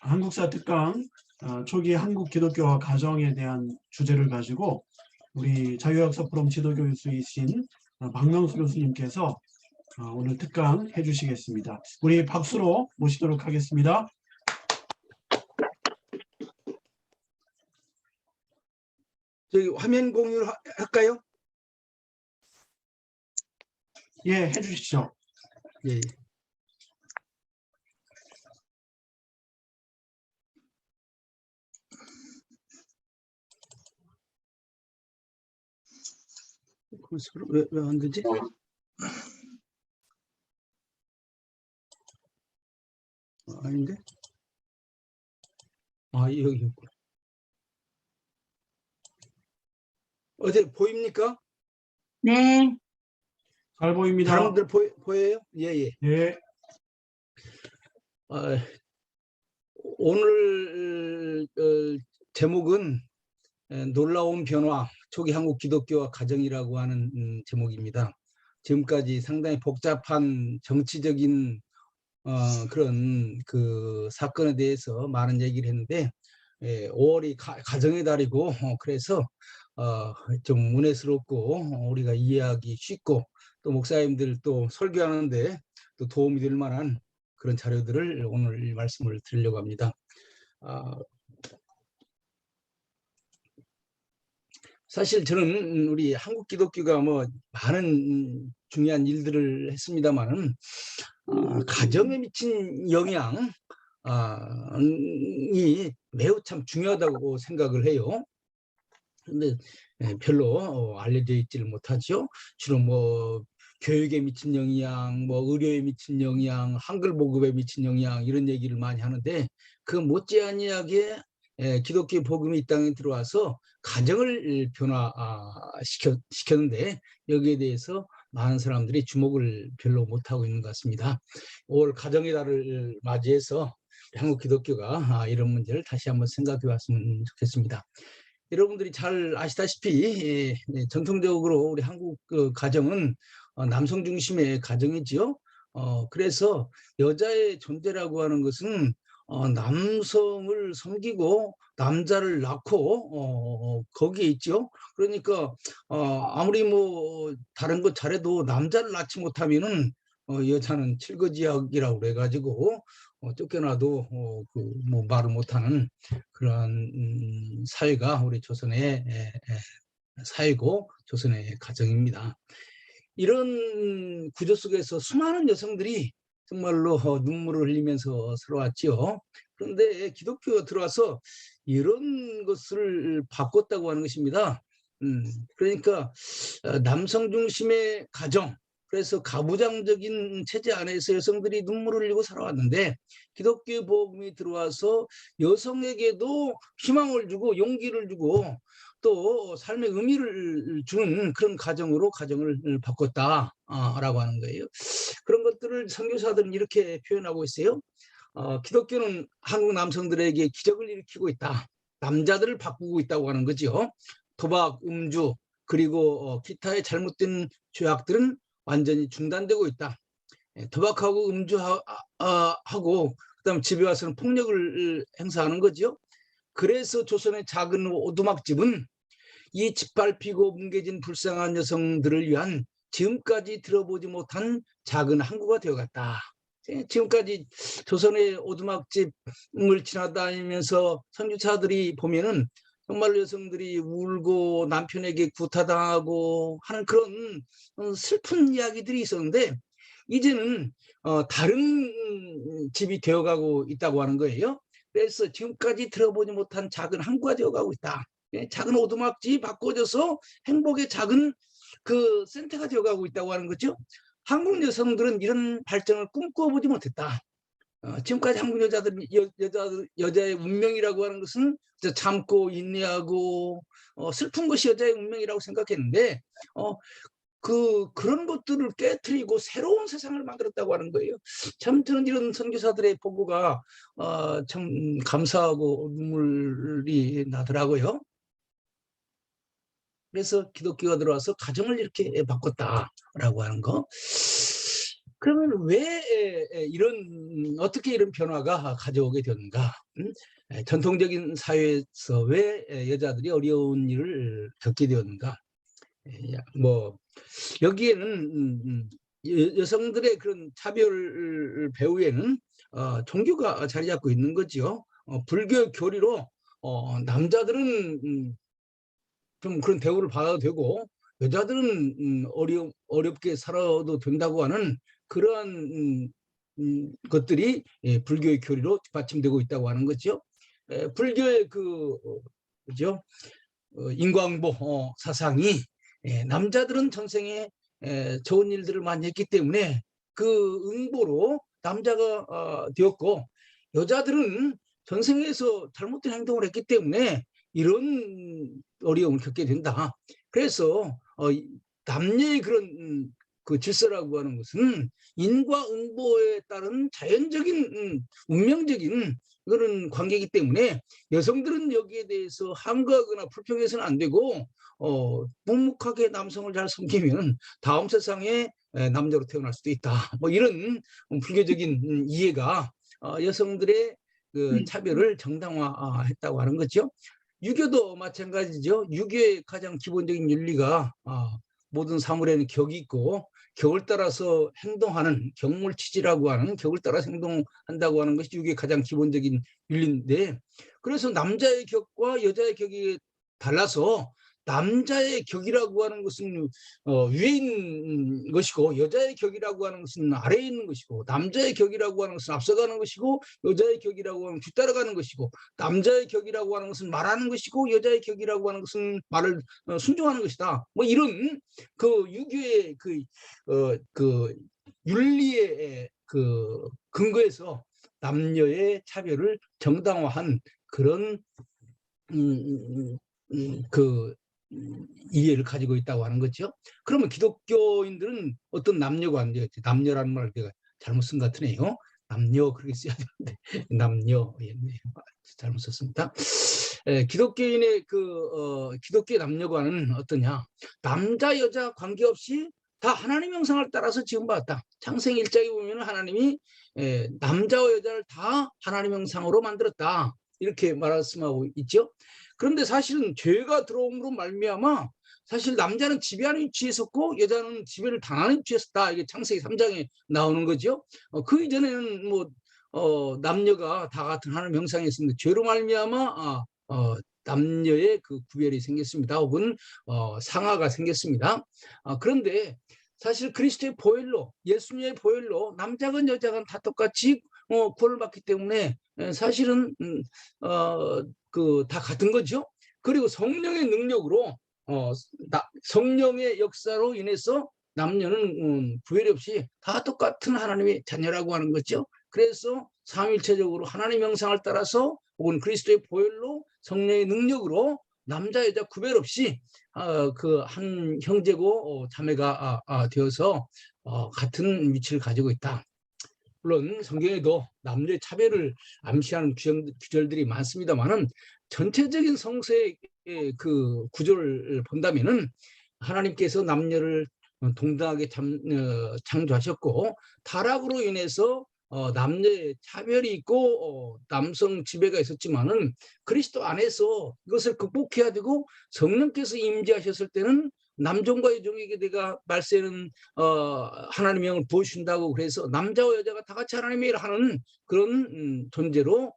한국사 특강 초기 한국 기독교와 가정에 대한 주제를 가지고 우리 자유역사 포럼 지도교수이신 박명수 교수님께서 오늘 특강 해주시겠습니다. 우리 박수로 모시도록 하겠습니다. 저기 화면 공유를 할까요? 예, 해주시죠. 예. 왜 안 되지? 아닌데? 여기 있구나. 어제 보입니까? 네. 잘 보입니다. 다른 분들 보여요? 예. 예. 오늘 제목은 놀라운 변화, 초기 한국 기독교와 가정이라고 하는 제목입니다. 지금까지 상당히 복잡한 정치적인 그런 그 사건에 대해서 많은 얘기를 했는데 5월이 가정의 달이고 그래서 좀 은혜스럽고 우리가 이해하기 쉽고 또 목사님들 또 설교하는데 또 도움이 될 만한 그런 자료들을 오늘 말씀을 드리려고 합니다. 사실 저는 우리 한국 기독교가 뭐 많은 중요한 일들을 했습니다만은 가정에 미친 영향이 매우 참 중요하다고 생각을 해요. 근데 별로 알려져 있지를 못하죠. 주로 뭐 교육에 미친 영향, 뭐 의료에 미친 영향, 한글 보급에 미친 영향 이런 얘기를 많이 하는데 그 못지않게 기독교 복음이 이 땅에 들어와서 가정을 변화시켰는데 여기에 대해서 많은 사람들이 주목을 별로 못하고 있는 것 같습니다. 5월 가정의 달을 맞이해서 한국 기독교가 이런 문제를 다시 한번 생각해 봤으면 좋겠습니다. 여러분들이 잘 아시다시피 전통적으로 우리 한국 가정은 남성 중심의 가정이지요. 그래서 여자의 존재라고 하는 것은 남성을 섬기고 남자를 낳고 거기에 있죠. 그러니까 아무리 뭐 다른 것 잘해도 남자를 낳지 못하면은 여자는 칠거지약이라고 그래가지고 쫓겨나도 뭐 말을 못하는 그런 사회가 우리 조선의 사회고 조선의 가정입니다. 이런 구조 속에서 수많은 여성들이 정말로 눈물을 흘리면서 살아왔지요. 그런데 기독교가 들어와서 이런 것을 바꿨다고 하는 것입니다. 그러니까 남성 중심의 가정, 그래서 가부장적인 체제 안에서 여성들이 눈물을 흘리고 살아왔는데 기독교 복음이 들어와서 여성에게도 희망을 주고 용기를 주고 또 삶의 의미를 주는 그런 가정으로 가정을 바꿨다라고 하는 거예요. 그런 것들을 선교사들은 이렇게 표현하고 있어요. 기독교는 한국 남성들에게 기적을 일으키고 있다. 남자들을 바꾸고 있다고 하는 거죠. 도박, 음주, 그리고 기타의 잘못된 죄악들은 완전히 중단되고 있다. 도박하고 음주하고 그다음 집에 와서는 폭력을 행사하는 거죠. 그래서 조선의 작은 오두막집은 이 짓밟히고 뭉개진 불쌍한 여성들을 위한 지금까지 들어보지 못한 작은 항구가 되어갔다. 지금까지 조선의 오두막집을 지나다니면서 선교사들이 보면은 정말로 여성들이 울고 남편에게 구타당하고 하는 그런 슬픈 이야기들이 있었는데 이제는 다른 집이 되어가고 있다고 하는 거예요. 그래서 지금까지 들어보지 못한 작은 항구가 되어가고 있다. 작은 오두막집이 바꿔져서 행복의 작은 그 센터가 되어가고 있다고 하는 거죠. 한국 여성들은 이런 발전을 꿈꿔보지 못했다. 지금까지 한국 여자의 운명이라고 하는 것은 참고 인내하고 슬픈 것이 여자의 운명이라고 생각했는데 그런 것들을 깨트리고 새로운 세상을 만들었다고 하는 거예요. 참 저는 이런 선교사들의 보고가 참 감사하고 눈물이 나더라고요. 그래서 기독교가 들어와서 가정을 이렇게 바꿨다라고 하는 거. 그러면 왜 어떻게 이런 변화가 가져오게 되는가? 전통적인 사회에서 왜 여자들이 어려운 일을 겪게 되었는가? 뭐 여기에는 여성들의 그런 차별 배후에는 종교가 자리 잡고 있는 거죠. 불교 교리로 남자들은 좀 그런 대우를 받아도 되고 여자들은 어렵게 살아도 된다고 하는 그러한 것들이 불교의 교리로 뒷받침되고 있다고 하는 거죠. 불교의 그죠? 인과응보 사상이 남자들은 전생에 좋은 일들을 많이 했기 때문에 그 응보로 남자가 되었고 여자들은 전생에서 잘못된 행동을 했기 때문에 이런 어려움을 겪게 된다. 그래서 남녀의 그런 그 질서라고 하는 것은 인과응보에 따른 자연적인 운명적인 그런 관계이기 때문에 여성들은 여기에 대해서 함구하거나 불평해서는 안 되고 묵묵하게 남성을 잘 섬기면 다음 세상에 남자로 태어날 수도 있다. 뭐 이런 불교적인 이해가 여성들의 그 차별을 정당화했다고 하는 거죠. 유교도 마찬가지죠. 유교의 가장 기본적인 윤리가 모든 사물에는 격이 있고 격을 따라서 행동하는 격물치지라고 하는 격을 따라서 행동한다고 하는 것이 유교의 가장 기본적인 윤리인데 그래서 남자의 격과 여자의 격이 달라서 남자의 격이라고 하는 것은 위에 있는 것이고 여자의 격이라고 하는 것은 아래에 있는 것이고 남자의 격이라고 하는 것은 앞서가는 것이고 여자의 격이라고 하는 것은 뒤따라가는 것이고 남자의 격이라고 하는 것은 말하는 것이고 여자의 격이라고 하는 것은 말을 순종하는 것이다. 뭐 이런 그 유교의 그 윤리의 그 근거에서 남녀의 차별을 정당화한 그런 그 이해를 가지고 있다고 하는 거죠. 그러면 기독교인들은 어떤 남녀가 안 돼요. 남녀라는 말을 내가 잘못 쓴 것 같으네요. 남녀 그렇게 써야 되는데 남녀 잘못 썼습니다. 기독교인의 기독교의 남녀관은 어떠냐? 남자 여자 관계없이 다 하나님의 형상을 따라서 지음받았다. 창세기 1장에 보면 하나님이 남자와 여자를 다 하나님의 형상으로 만들었다. 이렇게 말씀하고 있죠. 그런데 사실은 죄가 들어옴으로 말미암아 사실 남자는 지배하는 위치에 섰고 여자는 지배를 당하는 위치에 섰다. 이게 창세기 3장에 나오는 거죠. 그 이전에는 뭐 남녀가 다 같은 하나님 형상에 있습니다. 죄로 말미암아 남녀의 그 구별이 생겼습니다. 혹은 상하가 생겼습니다. 그런데 사실 그리스도의 보혈로 예수님의 보혈로 남자건 여자건 다 똑같이 구원을 받기 때문에 사실은 다 같은 거죠. 그리고 성령의 능력으로 성령의 역사로 인해서 남녀는 구별이 없이 다 똑같은 하나님의 자녀라고 하는 거죠. 그래서 삼위일체적으로 하나님 형상을 따라서 혹은 그리스도의 보혈로 성령의 능력으로 남자 여자 구별 없이 그 한 형제고 자매가 되어서 같은 위치를 가지고 있다. 물론 성경에도 남녀의 차별을 암시하는 구절들이 많습니다만은 전체적인 성서의 그 구조를 본다면은 하나님께서 남녀를 동등하게 창조하셨고 타락으로 인해서 남녀의 차별이 있고 남성 지배가 있었지만은 그리스도 안에서 이것을 극복해야 되고 성령께서 임재하셨을 때는 남종과 여종에게 내가 말세는 하나님의 영을 부어주신다고 그래서 남자와 여자가 다 같이 하나님의 일을 하는 그런 존재로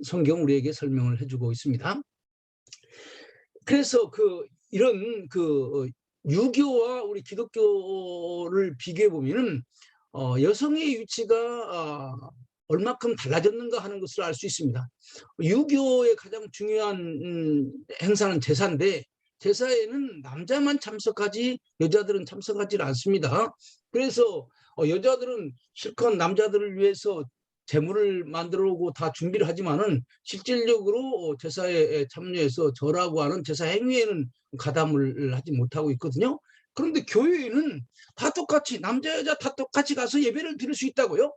성경 우리에게 설명을 해주고 있습니다. 그래서 이런 유교와 우리 기독교를 비교해 보면은 여성의 위치가 얼마큼 달라졌는가 하는 것을 알 수 있습니다. 유교의 가장 중요한 행사는 제사인데 제사에는 남자만 참석하지 여자들은 참석하지 않습니다. 그래서 여자들은 실컷 남자들을 위해서 제물을 만들어 오고 다 준비를 하지만은 실질적으로 제사에 참여해서 절하고 하는 제사 행위에는 가담을 하지 못하고 있거든요. 그런데 교회에는 다 똑같이 남자 여자 다 똑같이 가서 예배를 드릴 수 있다고요?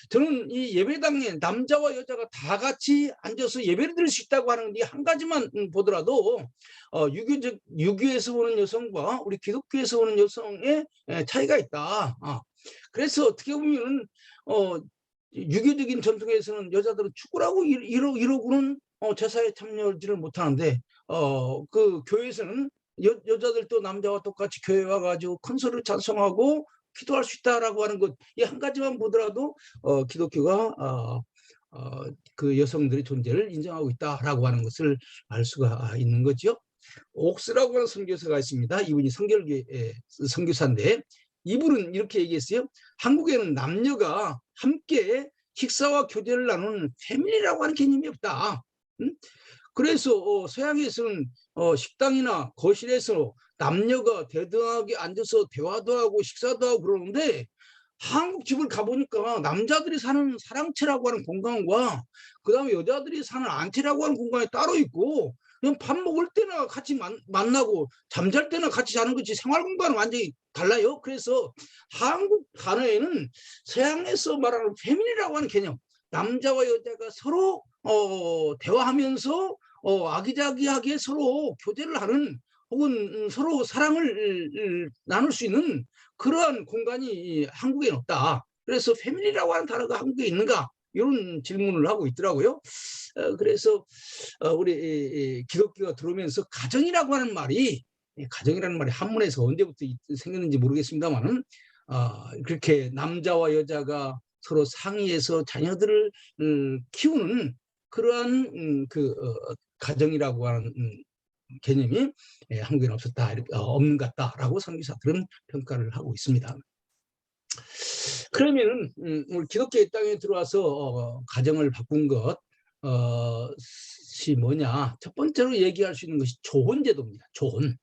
저는 이 예배당에 남자와 여자가 다 같이 앉아서 예배를 드릴 수 있다고 하는 이 한 가지만 보더라도 유교에서 오는 여성과 우리 기독교에서 오는 여성의 차이가 있다. 그래서 어떻게 보면 유교적인 전통에서는 여자들은 축구라고 이러고는 제사에 참여하지를 못하는데 그 교회에서는 여자들도 남자와 똑같이 교회 와가지고 콘서트를 찬송하고 기도할 수 있다라고 하는 것, 이 한 가지만 보더라도 기독교가 그 여성들의 존재를 인정하고 있다라고 하는 것을 알 수가 있는 거죠. 옥스라고 하는 선교사가 있습니다. 이분이 성결계 선교사인데 이분은 이렇게 얘기했어요. 한국에는 남녀가 함께 식사와 교제를 나누는 패밀리라고 하는 개념이 없다. 그래서 서양에서는 식당이나 거실에서 남녀가 대등하게 앉아서 대화도 하고 식사도 하고 그러는데 한국 집을 가보니까 남자들이 사는 사랑채라고 하는 공간과 그다음에 여자들이 사는 안채라고 하는 공간이 따로 있고 그냥 밥 먹을 때나 같이 만나고 잠잘 때나 같이 자는 거지 생활 공간은 완전히 달라요. 그래서 한국 단어에는 서양에서 말하는 패밀리라고 하는 개념, 남자와 여자가 서로 대화하면서 아기자기하게 서로 교제를 하는 혹은 서로 사랑을 나눌 수 있는 그러한 공간이 한국에는 없다. 그래서 패밀리라고 하는 단어가 한국에 있는가? 이런 질문을 하고 있더라고요. 그래서 우리 기독교가 들어오면서 가정이라고 하는 말이 가정이라는 말이 한문에서 언제부터 생겼는지 모르겠습니다만은 그렇게 남자와 여자가 서로 상의해서 자녀들을 키우는 그러한 가정이라고 하는 개념이 한국에는 없었다, 없는 것 같다라고 선교사들은 평가를 하고 있습니다. 그러면은 우리 기독교의 땅에 들어와서 가정을 바꾼 것이 뭐냐? 첫 번째로 얘기할 수 있는 것이 조혼제도입니다. 조혼.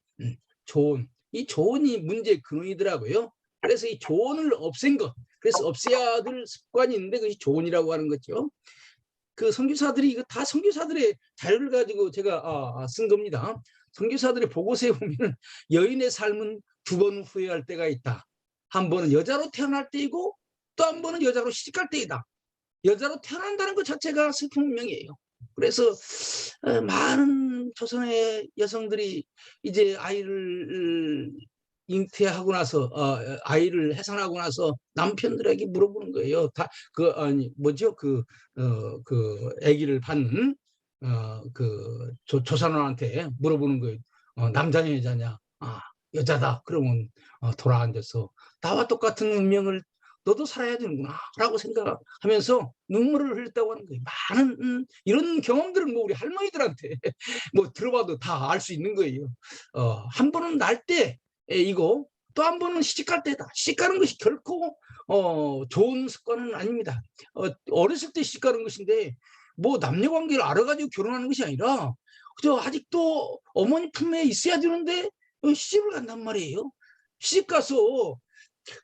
이 조혼이 문제의 근원이더라고요. 그래서 이 조혼을 없앤 것, 그래서 없애야 될 습관이 있는데 그것이 조혼이라고 하는 거죠. 그 선교사들이 이거 다 선교사들의 자료를 가지고 제가 쓴 겁니다. 선교사들의 보고서에 보면 여인의 삶은 2번 후회할 때가 있다. 한 번은 여자로 태어날 때이고 또 한 번은 여자로 시집갈 때이다. 여자로 태어난다는 것 자체가 슬픈 운명이에요. 그래서 많은 조선의 여성들이 이제 아이를 잉태하고 나서 아이를 해산하고 나서 남편들에게 물어보는 거예요. 다 그 아기를 받는 그 조산원한테 물어보는 거예요. 남자냐 여자냐? 여자다. 그러면 돌아앉아서 나와 똑같은 운명을 너도 살아야 되는구나 라고 생각하면서 눈물을 흘렸다고 하는 거예요. 많은 이런 경험들은 뭐 우리 할머니들한테 뭐 들어봐도 다 알 수 있는 거예요. 한 번은 날 때이고 또 한 번은 시집갈 때다. 시집가는 것이 결코 좋은 습관은 아닙니다. 어렸을 때 시집가는 것인데 뭐 남녀 관계를 알아가지고 결혼하는 것이 아니라 그저 아직도 어머니 품에 있어야 되는데 시집을 간단 말이에요. 시집 가서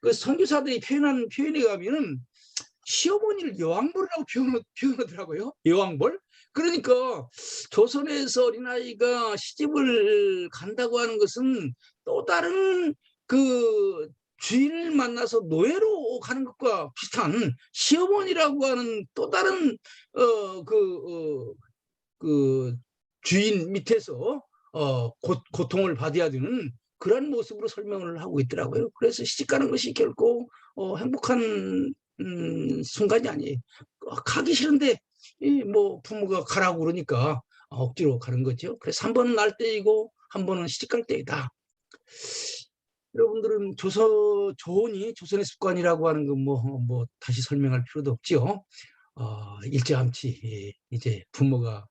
그 선교사들이 표현한 표현에 가면은 시어머니를 여왕벌이라고 표현하더라고요. 여왕벌. 그러니까 조선에서 어린아이가 시집을 간다고 하는 것은 또 다른 그 주인을 만나서 노예로 가는 것과 비슷한 시어머니라고 하는 또 다른 그 주인 밑에서 고통을 받아야 되는 그런 모습으로 설명을 하고 있더라고요. 그래서 시집가는 것이 결코 행복한 순간이 아니에요. 가기 싫은데 뭐 부모가 가라고 그러니까 억지로 가는 거죠. 그래서 한 번은 날 때이고 한 번은 시집갈 때이다. 여러분들은 조혼이 조선의 습관이라고 하는 건 뭐 다시 설명할 필요도 없죠. 일찌감치 이제 부모가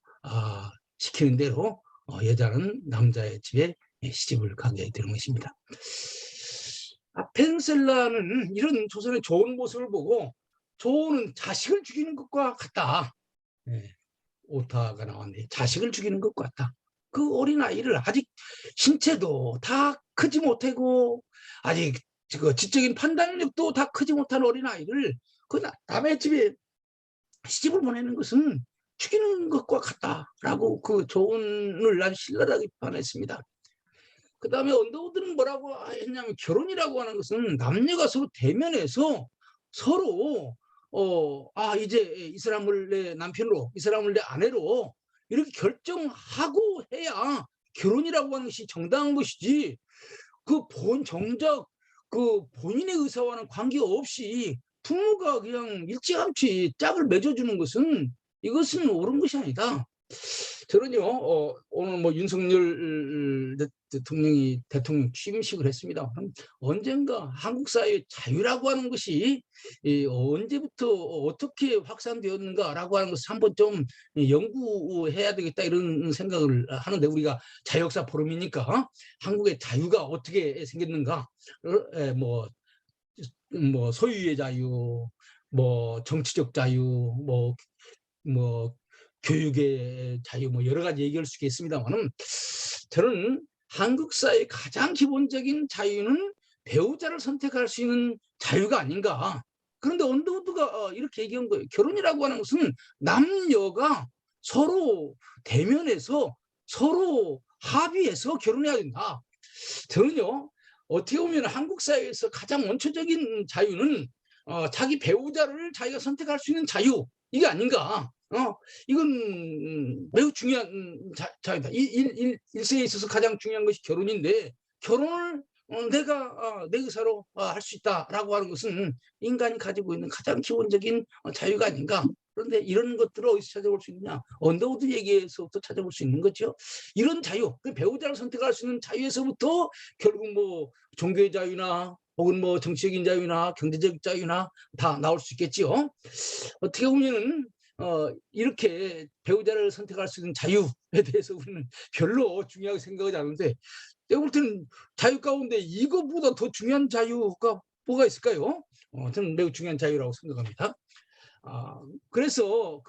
시키는 대로 여자는 남자의 집에 시집을 가게 되는 것입니다. 펜셀라는 이런 조선의 좋은 모습을 보고 조혼은 자식을 죽이는 것과 같다. 오타가 나왔네. 자식을 죽이는 것과 같다. 그 어린아이를 아직 신체도 다 크지 못하고 아직 지적인 판단력도 다 크지 못한 어린아이를 그 남의 집에 시집을 보내는 것은 죽이는 것과 같다라고 그 조언을 아주 신랄하게 비판했습니다. 그다음에 언더우드는 뭐라고 했냐면 결혼이라고 하는 것은 남녀가 서로 대면해서 서로 이제 이 사람을 내 남편으로, 이 사람을 내 아내로 이렇게 결정하고 해야 결혼이라고 하는 것이 정당한 것이지, 정작 본인의 의사와는 관계없이 부모가 그냥 일찌감치 짝을 맺어주는 것은, 이것은 옳은 것이 아니다. 저는요, 오늘 뭐 윤석열 대통령이 대통령 취임식을 했습니다. 언젠가 한국 사회의 자유라고 하는 것이 언제부터 어떻게 확산되었는가라고 하는 것을 한번 좀 연구해야 되겠다, 이런 생각을 하는데, 우리가 자유역사 포럼이니까 한국의 자유가 어떻게 생겼는가, 뭐 소유의 자유, 뭐 정치적 자유, 뭐 교육의 자유, 뭐 여러 가지 얘기할 수 있겠습니다만은, 저는 한국 사회의 가장 기본적인 자유는 배우자를 선택할 수 있는 자유가 아닌가. 그런데 언더우드가 이렇게 얘기한 거예요. 결혼이라고 하는 것은 남녀가 서로 대면해서 서로 합의해서 결혼해야 된다. 저는요, 어떻게 보면 한국 사회에서 가장 원초적인 자유는 자기 배우자를 자기가 선택할 수 있는 자유, 이게 아닌가. 이건 매우 중요한 자유다. 일생에 있어서 가장 중요한 것이 결혼인데, 결혼을 내가 내 의사로 할 수 있다라고 하는 것은 인간이 가지고 있는 가장 기본적인 자유가 아닌가. 그런데 이런 것들을 어디서 찾아볼 수 있느냐? 언더우드 얘기에서부터 찾아볼 수 있는 거죠. 이런 자유, 배우자를 선택할 수 있는 자유에서부터 결국 뭐 종교의 자유나 혹은 뭐 정치적인 자유나 경제적 자유나 다 나올 수 있겠지요. 어떻게 보면은 이렇게 배우자를 선택할 수 있는 자유에 대해서 우리는 별로 중요하게 생각하지 않는데, 내가 볼 때는 자유 가운데 이것보다 더 중요한 자유가 뭐가 있을까요? 저는 매우 중요한 자유라고 생각합니다. 그래서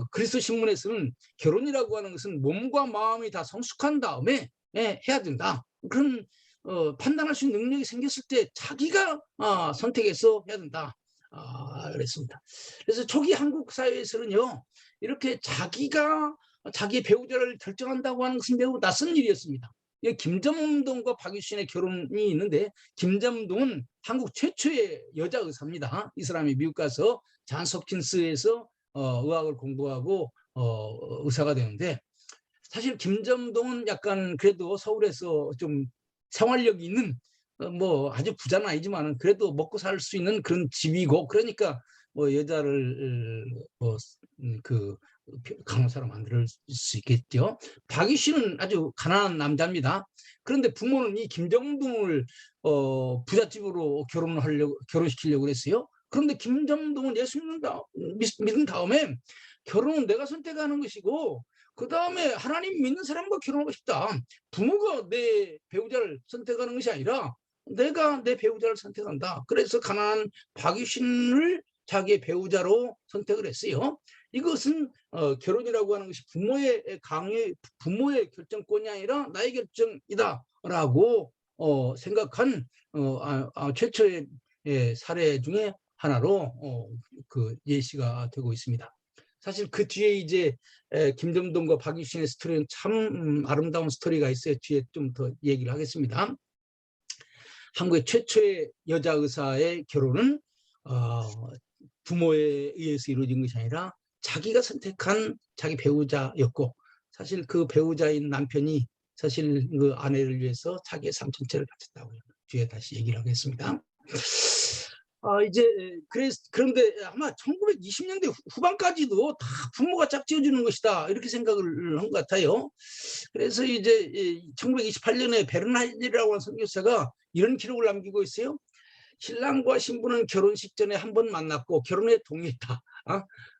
그리스도 신문에서는 결혼이라고 하는 것은 몸과 마음이 다 성숙한 다음에 해야 된다. 그런 판단할 수 있는 능력이 생겼을 때 자기가 선택해서 해야 된다. 그랬습니다. 그래서 초기 한국 사회에서는요, 이렇게 자기가 자기 배우자를 결정한다고 하는 것은 매우 낯선 일이었습니다. 김점동과 박유신의 결혼이 있는데, 김점동은 한국 최초의 여자 의사입니다. 이 사람이 미국 가서 잔스 홉킨스에서 의학을 공부하고 의사가 되는데, 사실 김점동은 약간 그래도 서울에서 좀 생활력이 있는, 뭐 아주 부자는 아니지만 그래도 먹고 살 수 있는 그런 집이고, 그러니까 뭐 여자를 간호사로 만들 수 있겠죠. 박유신은 아주 가난한 남자입니다. 그런데 부모는 이 김점동을 부잣집으로 결혼시키려고 그랬어요. 그런데 김점동은 예수 믿은 다음에 결혼은 내가 선택하는 것이고, 그 다음에 하나님 믿는 사람과 결혼하고 싶다. 부모가 내 배우자를 선택하는 것이 아니라 내가 내 배우자를 선택한다. 그래서 가난한 박유신을 자기의 배우자로 선택을 했어요. 이것은 결혼이라고 하는 것이 부모의 결정권이 아니라 나의 결정이다라고 생각한 최초의 사례 중에 하나로 그 예시가 되고 있습니다. 사실 그 뒤에 이제 김점동과 박유신의 스토리는 참 아름다운 스토리가 있어요. 뒤에 좀 더 얘기를 하겠습니다. 한국의 최초의 여자 의사의 결혼은 부모에 의해서 이루어진 것이 아니라 자기가 선택한 자기 배우자였고, 사실 그 배우자인 남편이 사실 그 아내를 위해서 자기의 삶 전체를 바쳤다고요. 뒤에 다시 얘기를 하겠습니다. 그런데 아마 1920년대 후반까지도 다 부모가 짝지어주는 것이다, 이렇게 생각을 한 것 같아요. 그래서 이제 1928년에 베르나르디라고 하는 선교사가 이런 기록을 남기고 있어요. 신랑과 신부는 결혼식 전에 한 번 만났고 결혼에 동의했다.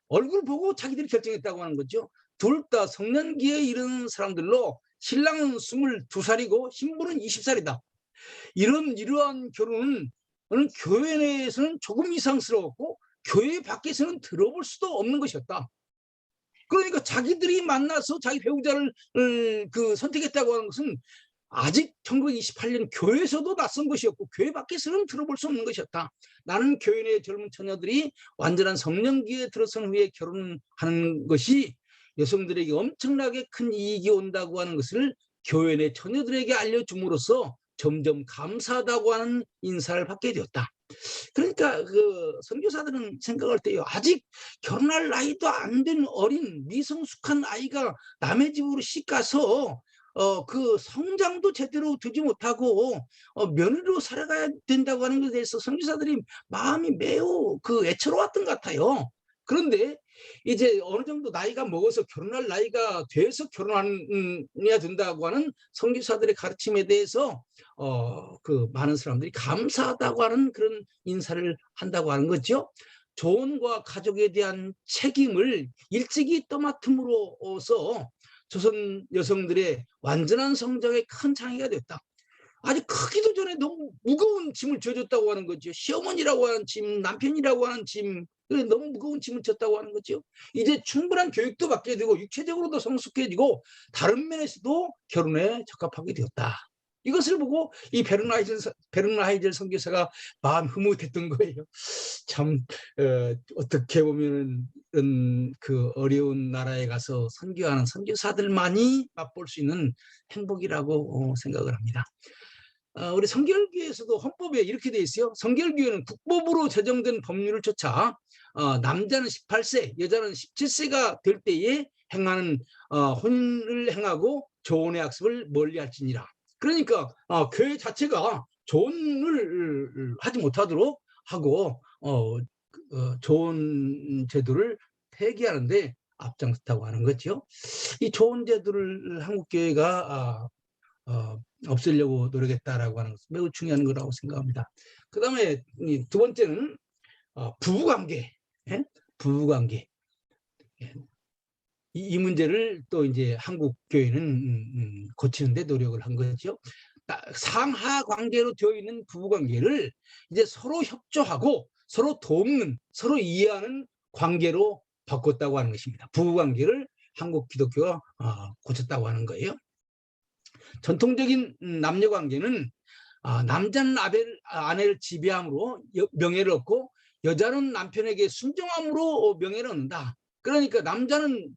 얼굴 보고 자기들이 결정했다고 하는 거죠. 둘 다 성년기에 이른 사람들로 신랑은 22살이고 신부는 20살이다. 이러한 결혼은 교회 내에서는 조금 이상스러웠고 교회 밖에서는 들어볼 수도 없는 것이었다. 그러니까 자기들이 만나서 자기 배우자를 선택했다고 하는 것은 아직 1928년 교회에서도 낯선 것이었고 교회 밖에서는 들어볼 수 없는 것이었다. 나는 교회 내 젊은 처녀들이 완전한 성년기에 들어선 후에 결혼하는 것이 여성들에게 엄청나게 큰 이익이 온다고 하는 것을 교회 내 처녀들에게 알려줌으로써 점점 감사하다고 하는 인사를 받게 되었다. 그러니까 그 선교사들은 생각할 때요, 아직 결혼할 나이도 안 된 어린 미성숙한 아이가 남의 집으로 시가서 그 성장도 제대로 되지 못하고 며느리로 살아가야 된다고 하는 것에 대해서 선교사들이 마음이 매우 그 애처로웠던 것 같아요. 그런데 이제 어느 정도 나이가 먹어서 결혼할 나이가 돼서 결혼해야 된다고 하는 선교사들의 가르침에 대해서 그 많은 사람들이 감사하다고 하는 그런 인사를 한다고 하는 거죠. 조언과 가족에 대한 책임을 일찍이 떠맡음으로써 조선 여성들의 완전한 성장에 큰 장애가 됐다. 아직 크기도 전에 너무 무거운 짐을 져줬다고 하는 거죠. 시어머니라고 하는 짐, 남편이라고 하는 짐, 너무 무거운 짐을 졌다고 하는 거죠. 이제 충분한 교육도 받게 되고 육체적으로도 성숙해지고 다른 면에서도 결혼에 적합하게 되었다. 이것을 보고 이 베르나하이젤 선교사가 마음 흐뭇했던 거예요. 참 어떻게 보면 그 어려운 나라에 가서 선교하는 선교사들만이 맛볼 수 있는 행복이라고 생각을 합니다. 우리 성결교회에서도 헌법에 이렇게 돼 있어요. 성결교회는 국법으로 제정된 법률을 쫓아 남자는 18세, 여자는 17세가 될 때에 행하는 혼인을 행하고 조혼의 학습을 멀리할지니라. 그러니까 교회 자체가 조혼을 하지 못하도록 하고 조혼 제도를 폐기하는데 앞장섰다고 하는 거죠. 이 조혼 제도를 한국 교회가 없애려고 노력했다라고 하는 것은 매우 중요한 거라고 생각합니다. 그 다음에 두 번째는 부부관계, 예? 부부관계. 예. 이 문제를 또 이제 한국 교회는 고치는데 노력을 한 거죠. 상하 관계로 되어 있는 부부관계를 이제 서로 협조하고 서로 돕는, 서로 이해하는 관계로 바꿨다고 하는 것입니다. 부부관계를 한국 기독교가 고쳤다고 하는 거예요. 전통적인 남녀관계는 남자는 아내를 지배함으로 명예를 얻고 여자는 남편에게 순종함으로 명예를 얻는다. 그러니까 남자는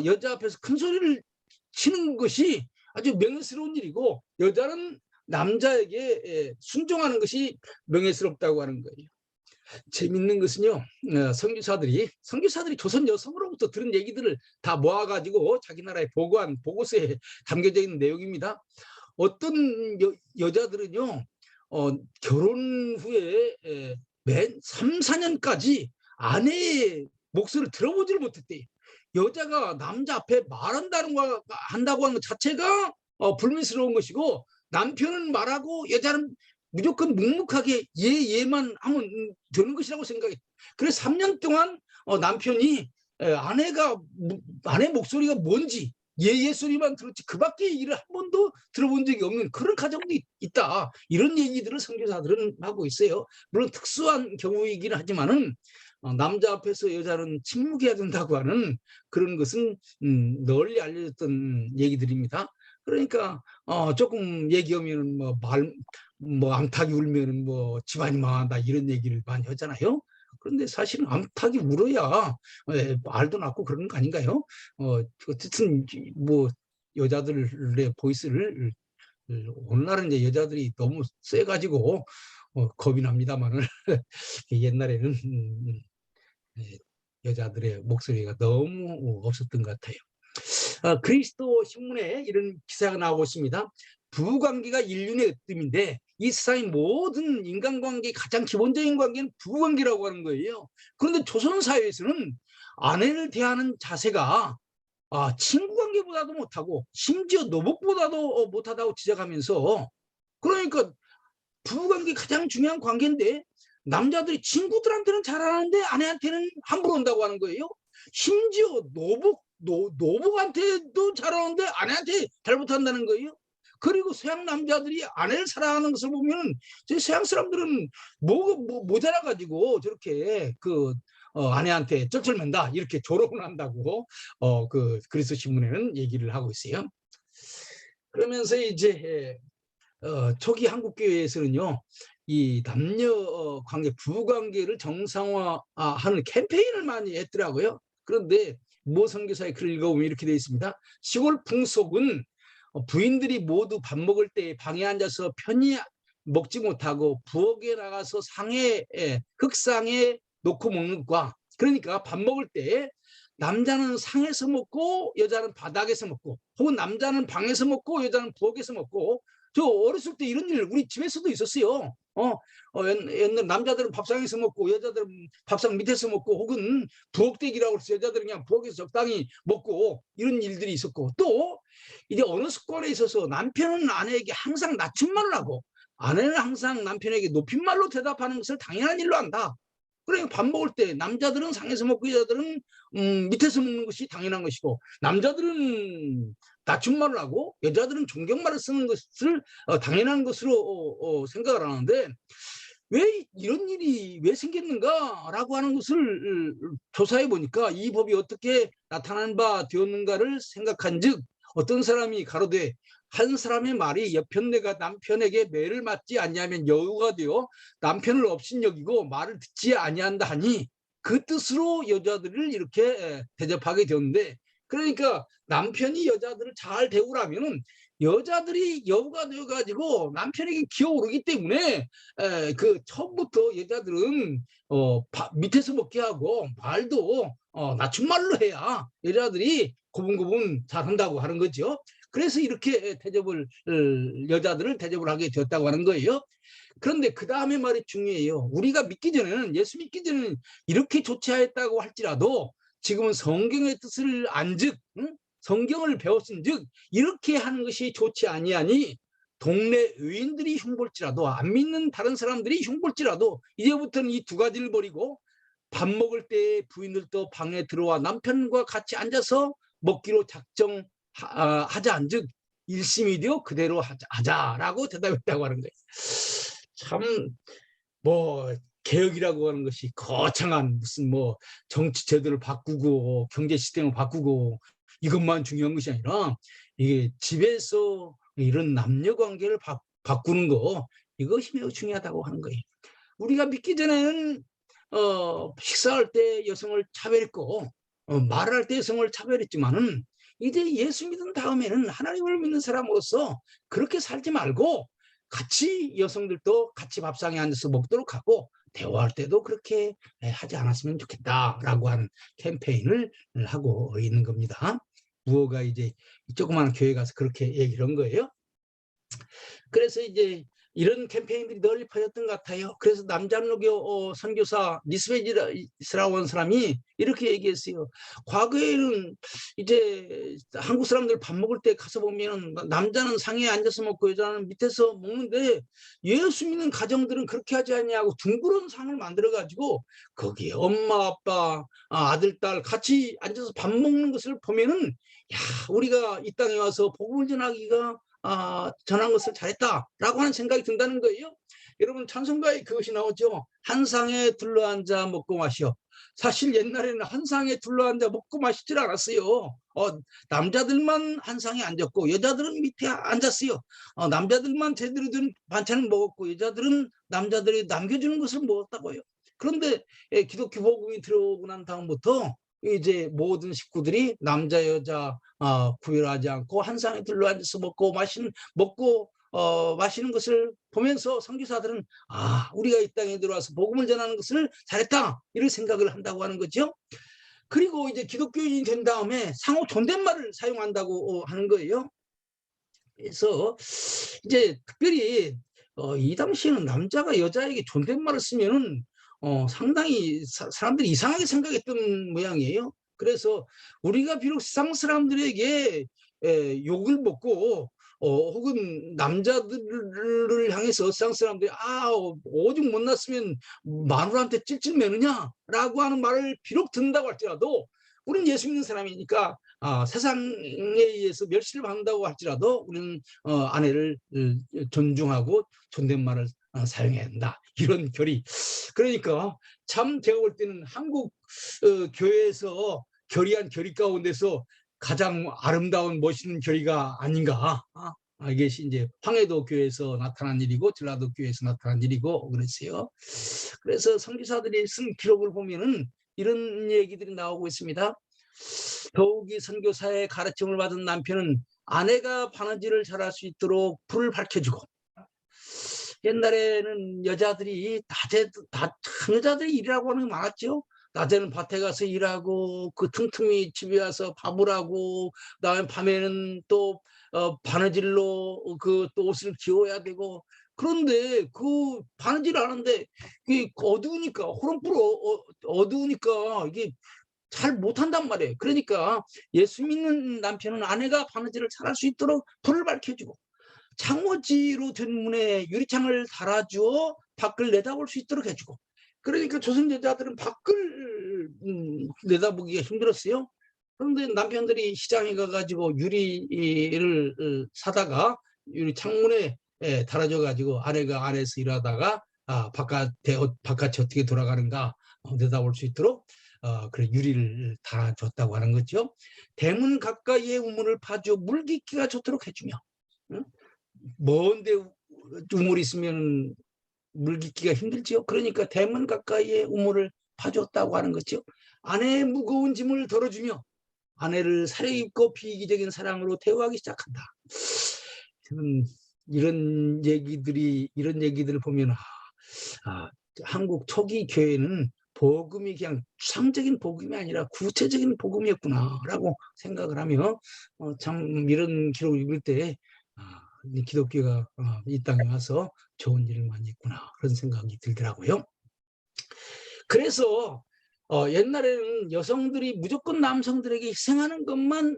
여자 앞에서 큰 소리를 치는 것이 아주 명예스러운 일이고 여자는 남자에게 순종하는 것이 명예스럽다고 하는 거예요. 재밌는 것은요, 선교사들이 조선 여성으로부터 들은 얘기들을 다 모아가지고 자기 나라에 보고한 보고서에 담겨져 있는 내용입니다. 어떤 여자들은요, 결혼 후에 맨 3, 4년까지 아내의 목소리를 들어보지를 못했대요. 여자가 남자 앞에 한다고 하는 것 자체가 불미스러운 것이고 남편은 말하고 여자는 무조건 묵묵하게 예만 하면 되는 것이라고 생각해. 그래서 3년 동안 남편이 아내 목소리가 뭔지 예 소리만 들었지 그 밖에 얘기를 한 번도 들어본 적이 없는 그런 가정도 있다. 이런 얘기들을 선교사들은 하고 있어요. 물론 특수한 경우이긴 하지만은 남자 앞에서 여자는 침묵해야 된다고 하는 그런 것은 널리 알려졌던 얘기들입니다. 그러니까 조금 얘기하면 뭐 암탉이 울면은 뭐 집안이 망한다 이런 얘기를 많이 하잖아요. 그런데 사실은 암탉이 울어야 알도 낳고 그런 거 아닌가요? 어쨌든 뭐 여자들의 보이스를 오늘날은 이제 여자들이 너무 세가지고 겁이 납니다만은 옛날에는 여자들의 목소리가 너무 없었던 것 같아요. 그리스도 신문에 이런 기사가 나오고 있습니다. 부부관계가 인륜의 으뜸인데 이 세상의 모든 인간관계의 가장 기본적인 관계는 부부관계라고 하는 거예요. 그런데 조선사회에서는 아내를 대하는 자세가 친구관계보다도 못하고 심지어 노복보다도 못하다고 지적하면서 그러니까 부부관계 가장 중요한 관계인데 남자들이 친구들한테는 잘하는데 아내한테는 함부로 한다고 하는 거예요. 심지어 노복한테도 잘하는데 아내한테 잘못한다는 거예요. 그리고 서양 남자들이 아내를 사랑하는 것을 보면 서양 사람들은 모자라 가지고 저렇게 아내한테 쩔쩔맨다 이렇게 조롱을 한다고 그 그리스 신문에는 얘기를 하고 있어요. 그러면서 이제 초기 한국 교회에서는요 이 남녀 관계 부부관계를 정상화하는 캠페인을 많이 했더라고요. 그런데 모 선교사의 글을 읽어보면 이렇게 되어 있습니다. 시골 풍속은 부인들이 모두 밥 먹을 때 방에 앉아서 편히 먹지 못하고 부엌에 나가서 상에 흙상에 놓고 먹는 것과, 그러니까 밥 먹을 때 남자는 상에서 먹고 여자는 바닥에서 먹고, 혹은 남자는 방에서 먹고 여자는 부엌에서 먹고. 저 어렸을 때 이런 일 우리 집에서도 있었어요. 옛날 남자들은 밥상에서 먹고 여자들은 밥상 밑에서 먹고, 혹은 부엌대기라고 해서 여자들은 그냥 부엌에서 적당히 먹고, 이런 일들이 있었고, 또 이제 어느 습관에 있어서 남편은 아내에게 항상 낮춤말을 하고 아내는 항상 남편에게 높임말로 대답하는 것을 당연한 일로 한다. 그러니까 밥 먹을 때 남자들은 상에서 먹고 여자들은 밑에서 먹는 것이 당연한 것이고, 남자들은 낮춤말을 하고 여자들은 존경말을 쓰는 것을 당연한 것으로 생각을 하는데, 왜 이런 일이 왜 생겼는가라고 하는 것을 조사해 보니까 이 법이 어떻게 나타난 바 되었는가를 생각한즉, 어떤 사람이 가로되 한 사람의 말이 여편네가 남편에게 매를 맞지 아니하면 여우가 되어 남편을 업신여기고 말을 듣지 아니한다 하니, 그 뜻으로 여자들을 이렇게 대접하게 되었는데, 그러니까 남편이 여자들을 잘 대우라면은 여자들이 여우가 되어가지고 남편에게 기어오르기 때문에 그 처음부터 여자들은 밑에서 먹게 하고 말도 낮춤말로 해야 여자들이 고분고분 잘한다고 하는 거죠. 그래서 이렇게 여자들을 대접을 하게 되었다고 하는 거예요. 그런데 그 다음에 말이 중요해요. 우리가 믿기 전에는, 예수 믿기 전에는 이렇게 조치하였다고 할지라도 지금은 성경의 뜻을 안즉, 성경을 배웠은즉 이렇게 하는 것이 좋지 아니하니, 동네 의인들이 흉볼지라도, 안 믿는 다른 사람들이 흉볼지라도 이제부터는 이 두 가지를 버리고 밥 먹을 때 부인들도 방에 들어와 남편과 같이 앉아서 먹기로 작정하자 한즉 일심이 되어 그대로 하자라고 대답했다고 하는 거예요. 참, 뭐 개혁이라고 하는 것이 거창한 무슨 뭐 정치 제도를 바꾸고 경제 시스템을 바꾸고 이것만 중요한 것이 아니라, 이게 집에서 이런 남녀 관계를 바꾸는 거, 이것이 매우 중요하다고 하는 거예요. 우리가 믿기 전에는 식사할 때 여성을 차별했고 말을 할 때 여성을 차별했지만은, 이제 예수 믿은 다음에는 하나님을 믿는 사람으로서 그렇게 살지 말고 같이 여성들도 같이 밥상에 앉아서 먹도록 하고 대화할 때도 그렇게 하지 않았으면 좋겠다라고 하는 캠페인을 하고 있는 겁니다. 무어가 이제 조그마한 교회 가서 그렇게 얘기를 한 거예요. 그래서 이제 이런 캠페인들이 널리 퍼졌던 것 같아요. 그래서 남장로교 선교사 니스베지라고 하는 사람이 이렇게 얘기했어요. 과거에는 이제 한국 사람들 밥 먹을 때 가서 보면 남자는 상에 앉아서 먹고 여자는 밑에서 먹는데, 예수 믿는 가정들은 그렇게 하지 않냐고 둥그런 상을 만들어가지고 거기에 엄마 아빠 아들 딸 같이 앉아서 밥 먹는 것을 보면은, 야, 우리가 이 땅에 와서 복음을 전하기가 전한 것을 잘했다라고 하는 생각이 든다는 거예요. 여러분, 찬송가에 그것이 나오죠. 한 상에 둘러앉아 먹고 마시오. 사실 옛날에는 한 상에 둘러앉아 먹고 마시질 않았어요. 남자들만 한 상에 앉았고 여자들은 밑에 앉았어요. 남자들만 제대로 된 반찬을 먹었고 여자들은 남자들이 남겨주는 것을 먹었다고요. 그런데 기독교 복음이 들어오고 난 다음부터 이제 모든 식구들이 남자 여자 구별하지 않고 한 상에 둘러앉아서 먹고 마시는 것을 보면서 선교사들은 우리가 이 땅에 들어와서 복음을 전하는 것을 잘했다, 이런 생각을 한다고 하는 거죠. 그리고 이제 기독교인이 된 다음에 상호 존댓말을 사용한다고 하는 거예요. 그래서 이제 특별히 이 당시에는 남자가 여자에게 존댓말을 쓰면은 상당히 사람들이 이상하게 생각했던 모양이에요. 그래서 우리가 비록 세상 사람들에게 욕을 먹고 혹은 남자들을 향해서 세상 사람들이 오죽 못났으면 마누라한테 찔찔 매느냐라고 하는 말을 비록 듣는다고 할지라도, 우리는 예수 믿는 사람이니까 세상에 의해서 멸시를 받는다고 할지라도 우리는 아내를 존중하고 존댓말을 사용해야 한다, 이런 결의. 그러니까 참 제가 볼 때는 한국 교회에서 결의한 결의 가운데서 가장 아름다운 멋있는 결의가 아닌가. 이것이 이제 황해도 교회에서 나타난 일이고 전라도 교회에서 나타난 일이고 그랬어요. 그래서 선교사들이 쓴 기록을 보면은 이런 얘기들이 나오고 있습니다. 더욱이 선교사의 가르침을 받은 남편은 아내가 바느질을 잘할 수 있도록 불을 밝혀주고, 옛날에는 여자들이 참 여자들이 일이라고 하는 게 많았죠. 낮에는 밭에 가서 일하고 그 틈틈이 집에 와서 밥을 하고, 그다음에 밤에는 또 바느질로 그 또 옷을 지어야 되고. 그런데 그 바느질 하는데 이게 어두우니까, 호롱불 어두우니까 이게 잘 못한단 말이에요. 그러니까 예수 믿는 남편은 아내가 바느질을 잘할 수 있도록 불을 밝혀주고, 창호지로 된 문에 유리창을 달아주어 밖을 내다볼 수 있도록 해주고. 그러니까 조선 여자들은 밖을 내다보기가 힘들었어요. 그런데 남편들이 시장에 가가지고 유리를 사다가 유리 창문에 달아줘 가지고 아내가 안에서 일하다가 바깥이 어떻게 돌아가는가 내다볼 수 있도록 그래 유리를 달아줬다고 하는 거죠. 대문 가까이에 우물을 파줘 물깃기가 좋도록 해주며, 먼데 우물이 있으면 물깃기가 힘들지요. 그러니까 대문 가까이에 우물을 파줬다고 하는 거죠. 아내의 무거운 짐을 덜어주며 아내를 사려입고 비이기적인 사랑으로 대우하기 시작한다. 저는 이런 얘기들을 보면 한국 초기 교회는 복음이 그냥 추상적인 복음이 아니라 구체적인 복음이었구나라고 생각을 하며 참 이런 기록을 읽을 때 기독교가 이 땅에 와서 좋은 일을 많이 했구나 그런 생각이 들더라고요. 그래서 옛날에는 여성들이 무조건 남성들에게 희생하는 것만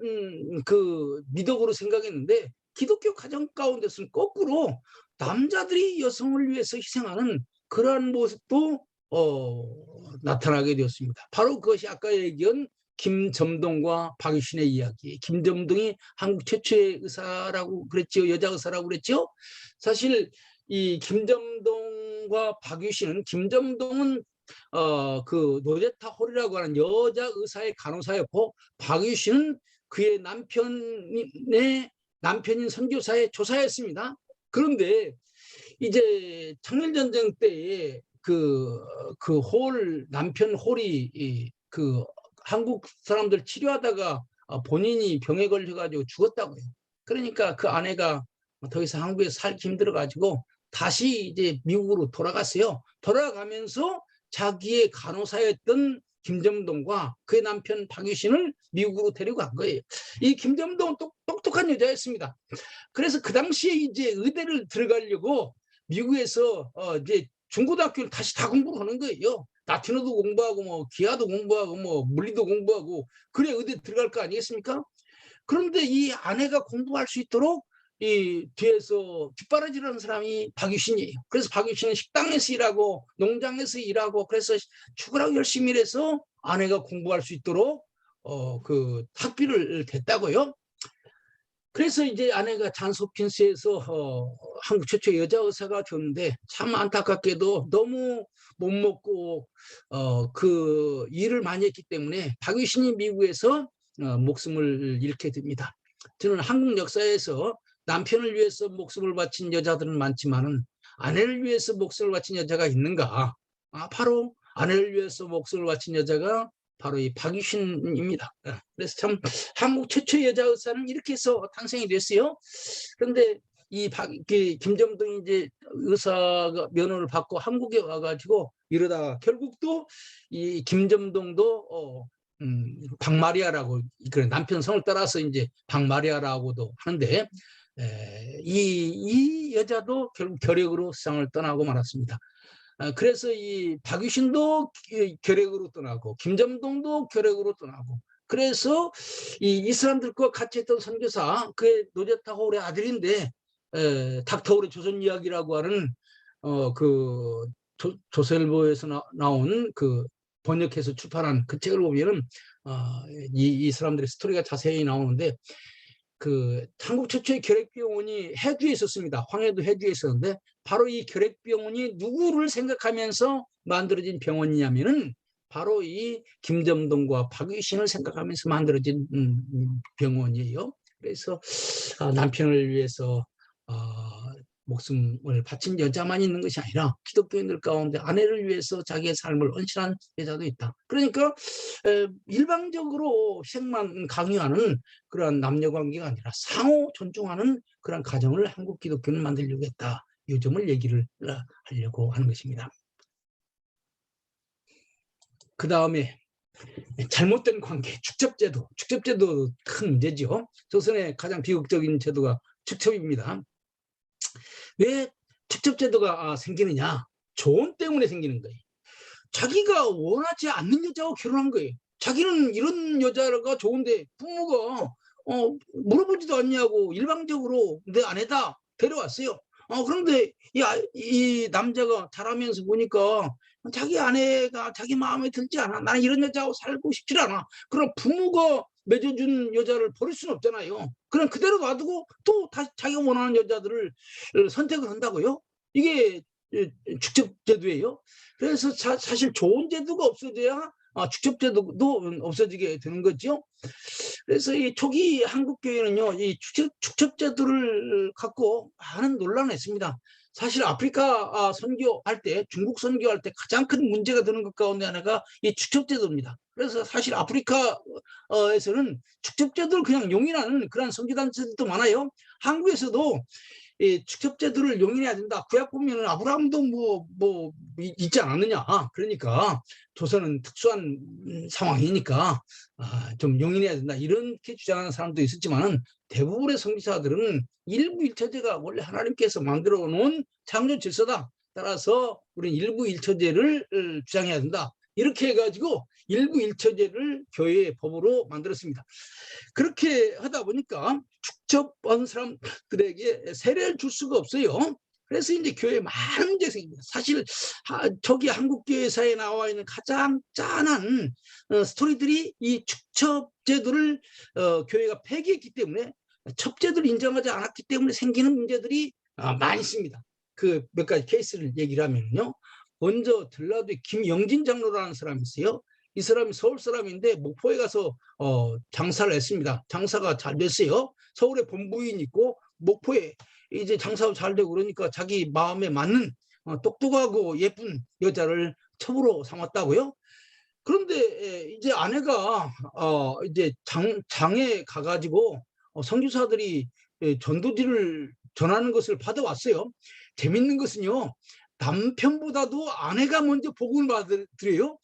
그 미덕으로 생각했는데, 기독교 가정 가운데서는 거꾸로 남자들이 여성을 위해서 희생하는 그러한 모습도 나타나게 되었습니다. 바로 그것이 아까 얘기한 김점동과 박유신의 이야기. 김점동이 한국 최초의 의사라고 그랬죠. 여자 의사라고 그랬죠. 사실 이 김점동과 박유신은, 김점동은 그 노제타 홀이라고 하는 여자 의사의 간호사였고, 박유신은 그의 남편인 선교사의 조사였습니다. 그런데 이제 청일전쟁 때에 남편 홀이 그 한국 사람들 치료하다가 본인이 병에 걸려가지고 죽었다고요. 그러니까 그 아내가 더 이상 한국에서 살기 힘들어가지고 다시 이제 미국으로 돌아갔어요. 돌아가면서 자기의 간호사였던 김점동과 그의 남편 박유신을 미국으로 데리고 간 거예요. 이 김점동은 똑똑한 여자였습니다. 그래서 그 당시에 이제 의대를 들어가려고 미국에서 이제 중고등학교를 다시 다 공부를 하는 거예요. 라틴어도 공부하고 뭐 기하도 공부하고 뭐 물리도 공부하고 그래 의대 들어갈 거 아니겠습니까? 그런데 이 아내가 공부할 수 있도록 이 뒤에서 뒷바라지라는 사람이 박유신이에요. 그래서 박유신은 식당에서 일하고 농장에서 일하고 그래서 죽으라고 열심히 일해서 아내가 공부할 수 있도록 그 학비를 댔다고요. 그래서 이제 아내가 잔스홉킨스에서 한국 최초의 여자 의사가 되었는데, 참 안타깝게도 너무 못 먹고 그 일을 많이 했기 때문에 박유신이 미국에서 목숨을 잃게 됩니다. 저는 한국 역사에서 남편을 위해서 목숨을 바친 여자들은 많지만은 아내를 위해서 목숨을 바친 여자가 있는가? 바로 아내를 위해서 목숨을 바친 여자가 바로 이 박유신입니다. 그래서 참 한국 최초의 여자 의사는 이렇게 해서 탄생이 됐어요. 그런데 이 김점동이 이제 의사가 면허를 받고 한국에 와가지고 이러다가 결국 또 이 김점동도 박마리아라고, 그래 남편 성을 따라서 이제 박마리아라고도 하는데, 이 여자도 결국 결핵으로 세상을 떠나고 말았습니다. 그래서 이 박유신도 결핵으로 떠나고 김점동도 결핵으로 떠나고, 그래서 이 사람들과 같이 했던 선교사, 그의 노제타 홀의 아들인데 닥터 홀의 조선 이야기라고 하는 그 조선일보에서 나온 그 번역해서 출판한 그 책을 보면은 이 사람들의 스토리가 자세히 나오는데, 그 한국 최초의 결핵병원이 해주에 있었습니다. 황해도 해주에 있었는데, 바로 이 결핵병원이 누구를 생각하면서 만들어진 병원이냐면은 바로 이 김점동과 박유신을 생각하면서 만들어진 병원이에요. 그래서 남편을 위해서 목숨을 바친 여자만 있는 것이 아니라 기독교인들 가운데 아내를 위해서 자기의 삶을 헌신한 여자도 있다. 그러니까 일방적으로 희생만 강요하는 그러한 남녀 관계가 아니라 상호 존중하는 그런 가정을 한국 기독교는 만들려고 했다. 이 점을 얘기를 하려고 하는 것입니다. 그 다음에 잘못된 관계, 축첩제도. 축첩제도 큰 문제죠. 조선의 가장 비극적인 제도가 축첩입니다. 왜 축첩제도가 생기느냐? 조언 때문에 생기는 거예요. 자기가 원하지 않는 여자와 결혼한 거예요. 자기는 이런 여자가 좋은데 부모가 물어보지도 않냐고 일방적으로 내 아내다 데려왔어요. 그런데 이 남자가 자라면서 보니까 자기 아내가 자기 마음에 들지 않아. 나는 이런 여자하고 살고 싶지 않아. 그럼 부모가 맺어준 여자를 버릴 수는 없잖아요. 그럼 그대로 놔두고 또 다시 자기가 원하는 여자들을 선택을 한다고요? 이게 축첩제도예요. 그래서 사실 좋은 제도가 없어져야 축첩제도도 없어지게 되는 거죠. 그래서 이 초기 한국 교회는요, 이 축첩제도를 갖고 많은 논란을 했습니다. 사실 아프리카 선교할 때, 중국 선교할 때 가장 큰 문제가 되는 것 가운데 하나가 이 축첩제도입니다. 그래서 사실 아프리카에서는 축첩제도를 그냥 용인하는 그런 선교단체들도 많아요. 한국에서도 이 축첩제도를 용인해야 된다. 구약 보면은 아브라함도 뭐 있지 않았느냐. 그러니까 조선은 특수한 상황이니까 좀 용인해야 된다. 이렇게 주장하는 사람도 있었지만은 대부분의 선교사들은 일부일처제가 원래 하나님께서 만들어 놓은 창조 질서다. 따라서 우리는 일부일처제를 주장해야 된다. 이렇게 해가지고 일부일처제를 교회의 법으로 만들었습니다. 그렇게 하다 보니까 축첩한 사람들에게 세례를 줄 수가 없어요. 그래서 이제 교회에 많은 문제가 생깁니다. 사실 저기 한국교회사에 나와 있는 가장 짠한 스토리들이 이 축첩제도를 교회가 폐기했기 때문에 첩제도를 인정하지 않았기 때문에 생기는 문제들이 많이 있습니다. 그 몇 가지 케이스를 얘기를 하면요. 먼저 전라도에 김영진 장로라는 사람이 있어요. 이 사람이 서울 사람인데 목포에 가서 장사를 했습니다. 장사가 잘 됐어요. 서울에 본부인 있고 목포에 이제 장사가 잘 되고 그러니까 자기 마음에 맞는 똑똑하고 예쁜 여자를 첩으로 삼았다고요. 그런데 이제 아내가 이제 장에 가가지고 선교사들이 전도지를 전하는 것을 받아왔어요. 재밌는 것은요. 남편보다도 아내가 먼저 복음을 받으래요.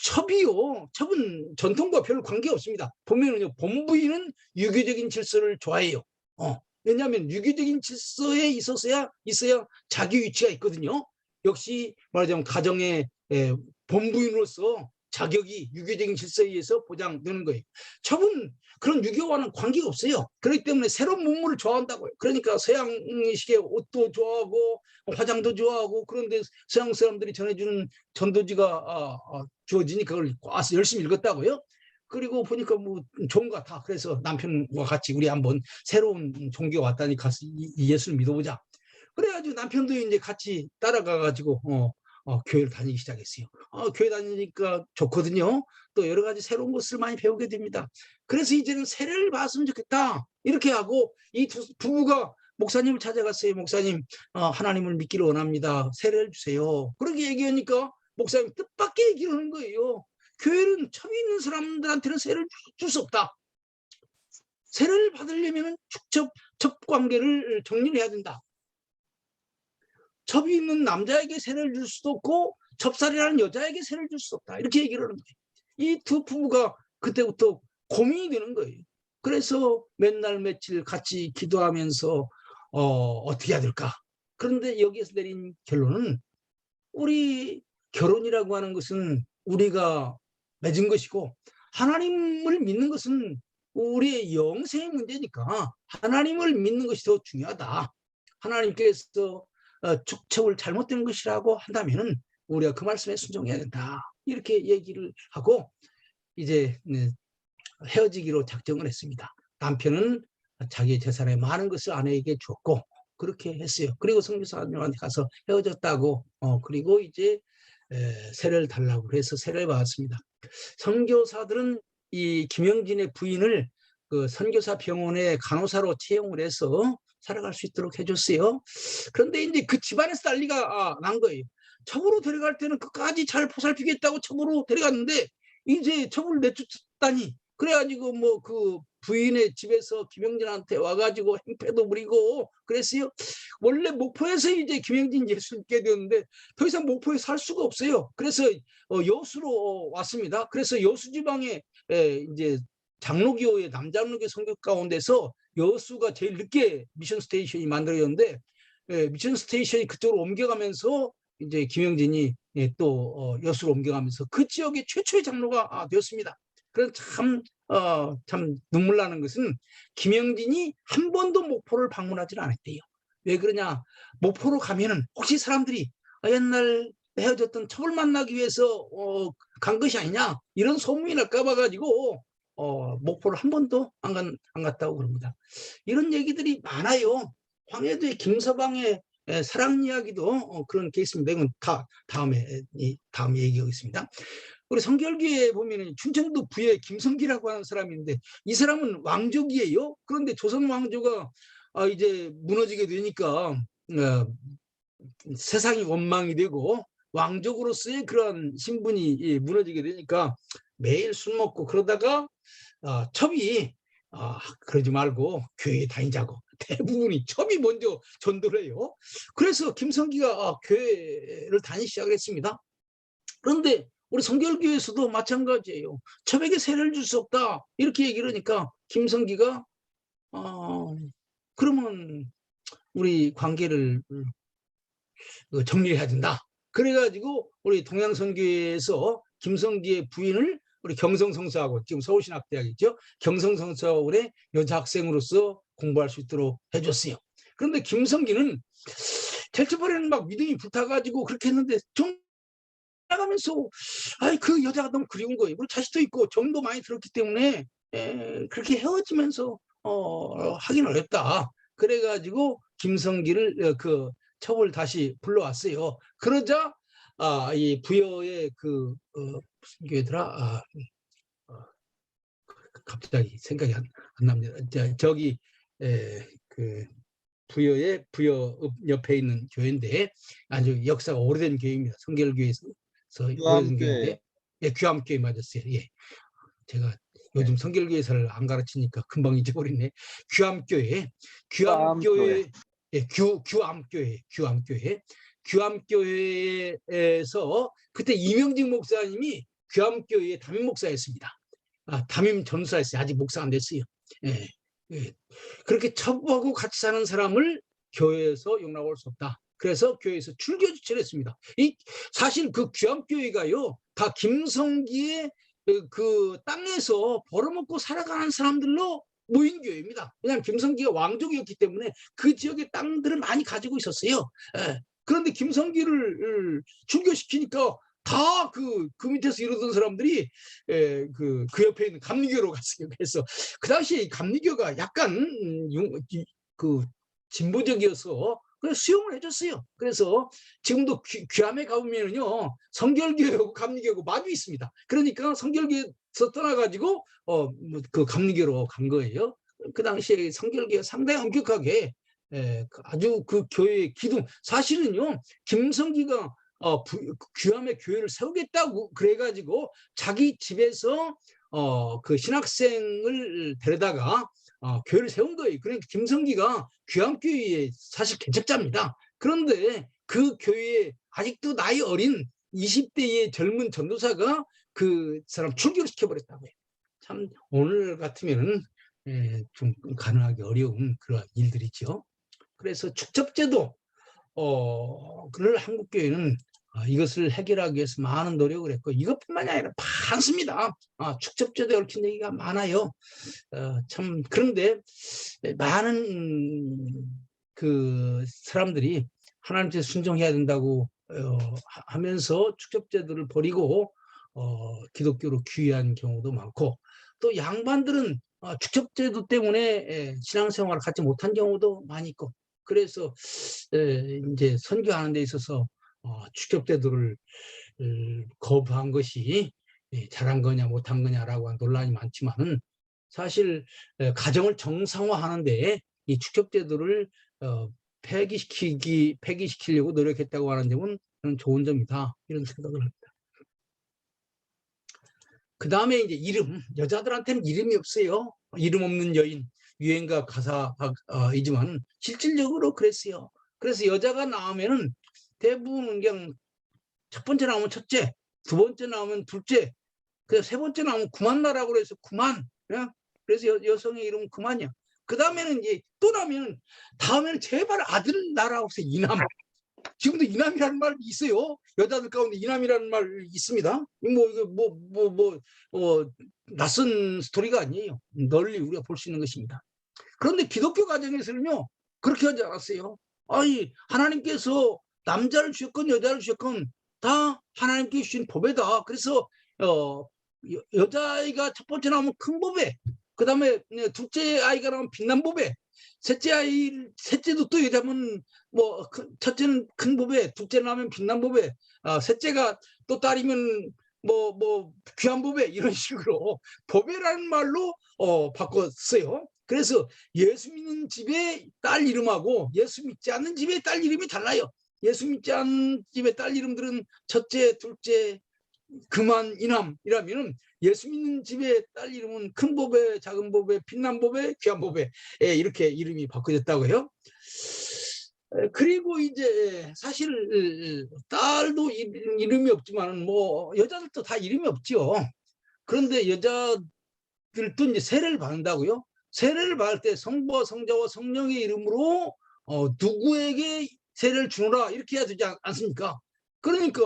첩은 전통과 별로 관계없습니다. 보면은요, 본부인은 유교적인 질서를 좋아해요. 왜냐하면 유교적인 질서에 있어야 자기 위치가 있거든요. 역시 말하자면 가정의 본부인으로서 자격이 유교적인 질서에 의해서 보장되는 거예요. 첩은 그런 유교와는 관계가 없어요. 그렇기 때문에 새로운 문물을 좋아한다고요. 그러니까 서양식의 옷도 좋아하고 화장도 좋아하고 그런데 서양 사람들이 전해주는 전도지가 주어지니 그걸 와서 열심히 읽었다고요. 그리고 보니까 뭐 좋은 것 같아. 그래서 남편과 같이 우리 한번 새로운 종교가 왔다니 가서 이 예수를 믿어보자. 그래가지고 남편도 이제 같이 따라가가지고 교회를 다니기 시작했어요. 교회 다니니까 좋거든요. 또 여러 가지 새로운 것을 많이 배우게 됩니다. 그래서 이제는 세례를 받았으면 좋겠다. 이렇게 하고 이 부부가 목사님을 찾아갔어요. 목사님, 하나님을 믿기를 원합니다. 세례를 주세요. 그렇게 얘기하니까 목사님 뜻밖의 얘기를 하는 거예요. 교회는 첩이 있는 사람들한테는 세례를 줄 수 없다. 세례를 받으려면 첩 관계를 정리해야 된다. 첩이 있는 남자에게 세례를 줄 수도 없고 첩살이라는 여자에게 세례를 줄 수 없다. 이렇게 얘기를 하는 거예요. 이 두 부부가 그때부터 고민이 되는 거예요. 그래서 맨날 며칠 같이 기도하면서 어떻게 해야 될까? 그런데 여기에서 내린 결론은 우리 결혼이라고 하는 것은 우리가 맺은 것이고 하나님을 믿는 것은 우리의 영생의 문제니까 하나님을 믿는 것이 더 중요하다. 하나님께서 축첩을 잘못된 것이라고 한다면 우리가 그 말씀에 순종해야 된다. 이렇게 얘기를 하고 이제 헤어지기로 작정을 했습니다. 남편은 자기의 재산의 많은 것을 아내에게 줬고 그렇게 했어요. 그리고 선교사님한테 가서 헤어졌다고 그리고 이제 세례를 달라고 해서 세례를 받았습니다. 선교사들은 이 김영진의 부인을 그 선교사 병원에 간호사로 채용을 해서 살아갈 수 있도록 해줬어요. 그런데 이제 그 집안에서 난리가 난 거예요. 첩으로 데려갈 때는 끝까지 잘 보살피겠다고 첩으로 데려갔는데 이제 첩을 내쫓다니, 그래가지고 뭐 그 부인의 집에서 김영진한테 와가지고 행패도 부리고 그랬어요. 원래 목포에서 이제 김영진 예수를 믿게 되었는데 더 이상 목포에 살 수가 없어요. 그래서 여수로 왔습니다. 그래서 여수 지방에 이제 장로교의 남장로교 선교 가운데서 여수가 제일 늦게 미션 스테이션이 만들어졌는데, 미션 스테이션이 그쪽으로 옮겨가면서 이제 김영진이 또 여수로 옮겨가면서 그 지역의 최초의 장로가 되었습니다. 그래서 참 눈물 나는 것은 김영진이 한 번도 목포를 방문하지 않았대요. 왜 그러냐? 목포로 가면은 혹시 사람들이 옛날 헤어졌던 첩을 만나기 위해서 간 것이 아니냐, 이런 소문이 날까 봐 가지고 목포를 한 번도 안 갔다고 그럽니다. 이런 얘기들이 많아요. 황해도의 김서방의 사랑 이야기도 그런 케이스입니다. 이건 다음에 얘기하겠습니다. 우리 성결기에 보면 춘천도 부의 김성기라고 하는 사람이 있는데 이 사람은 왕족이에요. 그런데 조선 왕조가 이제 무너지게 되니까 세상이 원망이 되고 왕족으로서의 그런 신분이 무너지게 되니까 매일 술 먹고 그러다가 첩이 그러지 말고 교회에 다니자고, 대부분이 첩이 먼저 전도를 해요. 그래서 김성기가 교회를 다니기 시작을 했습니다. 그런데 우리 성결교회에서도 마찬가지예요. 첩에게 세례를 줄 수 없다 이렇게 얘기를 하니까 김성기가 그러면 우리 관계를 정리해야 된다. 그래가지고 우리 동양선교회에서 김성기의 부인을 우리 경성성서학원, 지금 서울신학대학이죠, 경성성서학원의 여자 학생으로서 공부할 수 있도록 해줬어요. 그런데 김성기는 델트벌에는 막 믿음이 불타가지고 그렇게 했는데 좀 나가면서 그 여자가 너무 그리운 거예요. 그리고 자식도 있고 정도 많이 들었기 때문에 그렇게 헤어지면서 하긴 어렵다. 그래가지고 김성기를 그 첩을 다시 불러왔어요. 그러자 이 부여의 그 무슨 교회더라? 갑자기 생각이 안 납니다. 저기 그 부여의 부여 옆에 있는 교회인데 아주 역사가 오래된 교회입니다. 성결교회에서 오래된 교회인데, 규암교회 맞았어요. 예, 제가 요즘 성결교회사를 안 가르치니까 금방 잊어버리네. 규암교회, 예, 규암교회에서 그때 이명직 목사님이 규암교회의 담임 목사였습니다. 담임 전사였어요. 아직 목사 안 됐어요. 예, 예. 그렇게 첩하고 같이 사는 사람을 교회에서 용납할 수 없다. 그래서 교회에서 출교 조치를 했습니다. 사실 그 규암교회가요, 다 김성기의 그 땅에서 벌어먹고 살아가는 사람들로 모인 교회입니다. 왜냐하면 김성기가 왕족이었기 때문에 그 지역의 땅들을 많이 가지고 있었어요. 그런데 김성기를 출교시키니까 다 그 밑에서 이러던 사람들이 그 옆에 있는 감리교로 갔어요. 그래서 그 당시에 감리교가 약간 그 진보적이어서 그래서 수용을 해줬어요. 그래서 지금도 귀암에 가보면요, 성결교하고 감리교하고 마주 있습니다. 그러니까 성결교에서 떠나가지고 그 감리교로 간 거예요. 그 당시에 성결교가 상당히 엄격하게 아주 그 교회의 기둥, 사실은요 김성기가 귀암의 교회를 세우겠다고 그래가지고 자기 집에서 그 신학생을 데려다가 교회를 세운 거예요. 그러니까 김성기가 귀암교회의 사실 개척자입니다. 그런데 그 교회에 아직도 나이 어린 20대의 젊은 전도사가 그 사람 출교를 시켜버렸다고요. 참 오늘 같으면 좀 가능하기 어려운 그런 일들이죠. 그래서 축첩제도 를 한국교회는 이것을 해결하기 위해서 많은 노력을 했고, 이것뿐만이 아니라 많습니다. 축첩제도에 얽힌 얘기가 많아요. 참 그런데 많은 그 사람들이 하나님께 순종해야 된다고 하면서 축첩제도를 버리고 기독교로 귀의한 경우도 많고, 또 양반들은 축첩제도 때문에 신앙생활을 갖지 못한 경우도 많이 있고, 그래서 이제 선교하는 데 있어서 축첩제도를 거부한 것이 잘한 거냐 못한 거냐라고 한 논란이 많지만은 사실 가정을 정상화하는 데 이 축적제도를 폐기시키려고 노력했다고 하는 점은 저는 좋은 점이다, 이런 생각을 합니다. 그 다음에 이제 이름, 여자들한테는 이름이 없어요. 이름 없는 여인, 유행가 가사이지만 실질적으로 그랬어요. 그래서 여자가 나오면은 대부분 그냥 첫 번째 나오면 첫째, 두 번째 나오면 둘째, 그래서 세 번째 나오면 구만나라고 해서 구만. 그래서 여성의 이름은 구만이야. 그 다음에는 이제 또 나면 다음에는 제발 아들 나라고 해서 이남. 지금도 이남이라는 말이 있어요. 여자들 가운데 이남이라는 말이 있습니다. 낯선 스토리가 아니에요. 널리 우리가 볼 수 있는 것입니다. 그런데 기독교 가정에서는요, 그렇게 하지 않았어요. 아니, 하나님께서 남자를 주셨건 여자를 주셨건 다 하나님께 주신 법에다. 그래서 여자아이가 첫 번째 나오면 큰 법에, 그 다음에 둘째 아이가 나오면 빛난 법에, 셋째도 또 여자면 뭐 첫째는 큰 법에, 둘째 나오면 빛난 법에, 셋째가 또 딸이면 뭐 귀한 법에, 이런 식으로 법에라는 말로 바꿨어요. 그래서 예수 믿는 집의 딸 이름하고 예수 믿지 않는 집의 딸 이름이 달라요. 예수 믿지 않는 집의 딸 이름들은 첫째, 둘째, 그만, 이남이라면 예수 믿는 집의 딸 이름은 큰 법에, 작은 법에, 빛난 법에, 귀한 법에, 이렇게 이름이 바꿔졌다고 해요. 그리고 이제 사실 딸도 이름이 없지만 뭐 여자들도 다 이름이 없죠. 그런데 여자들도 이제 세례를 받는다고요. 세례를 받을 때 성부와 성자와 성령의 이름으로 누구에게 세례를 주노라, 이렇게 해야 되지 않습니까? 그러니까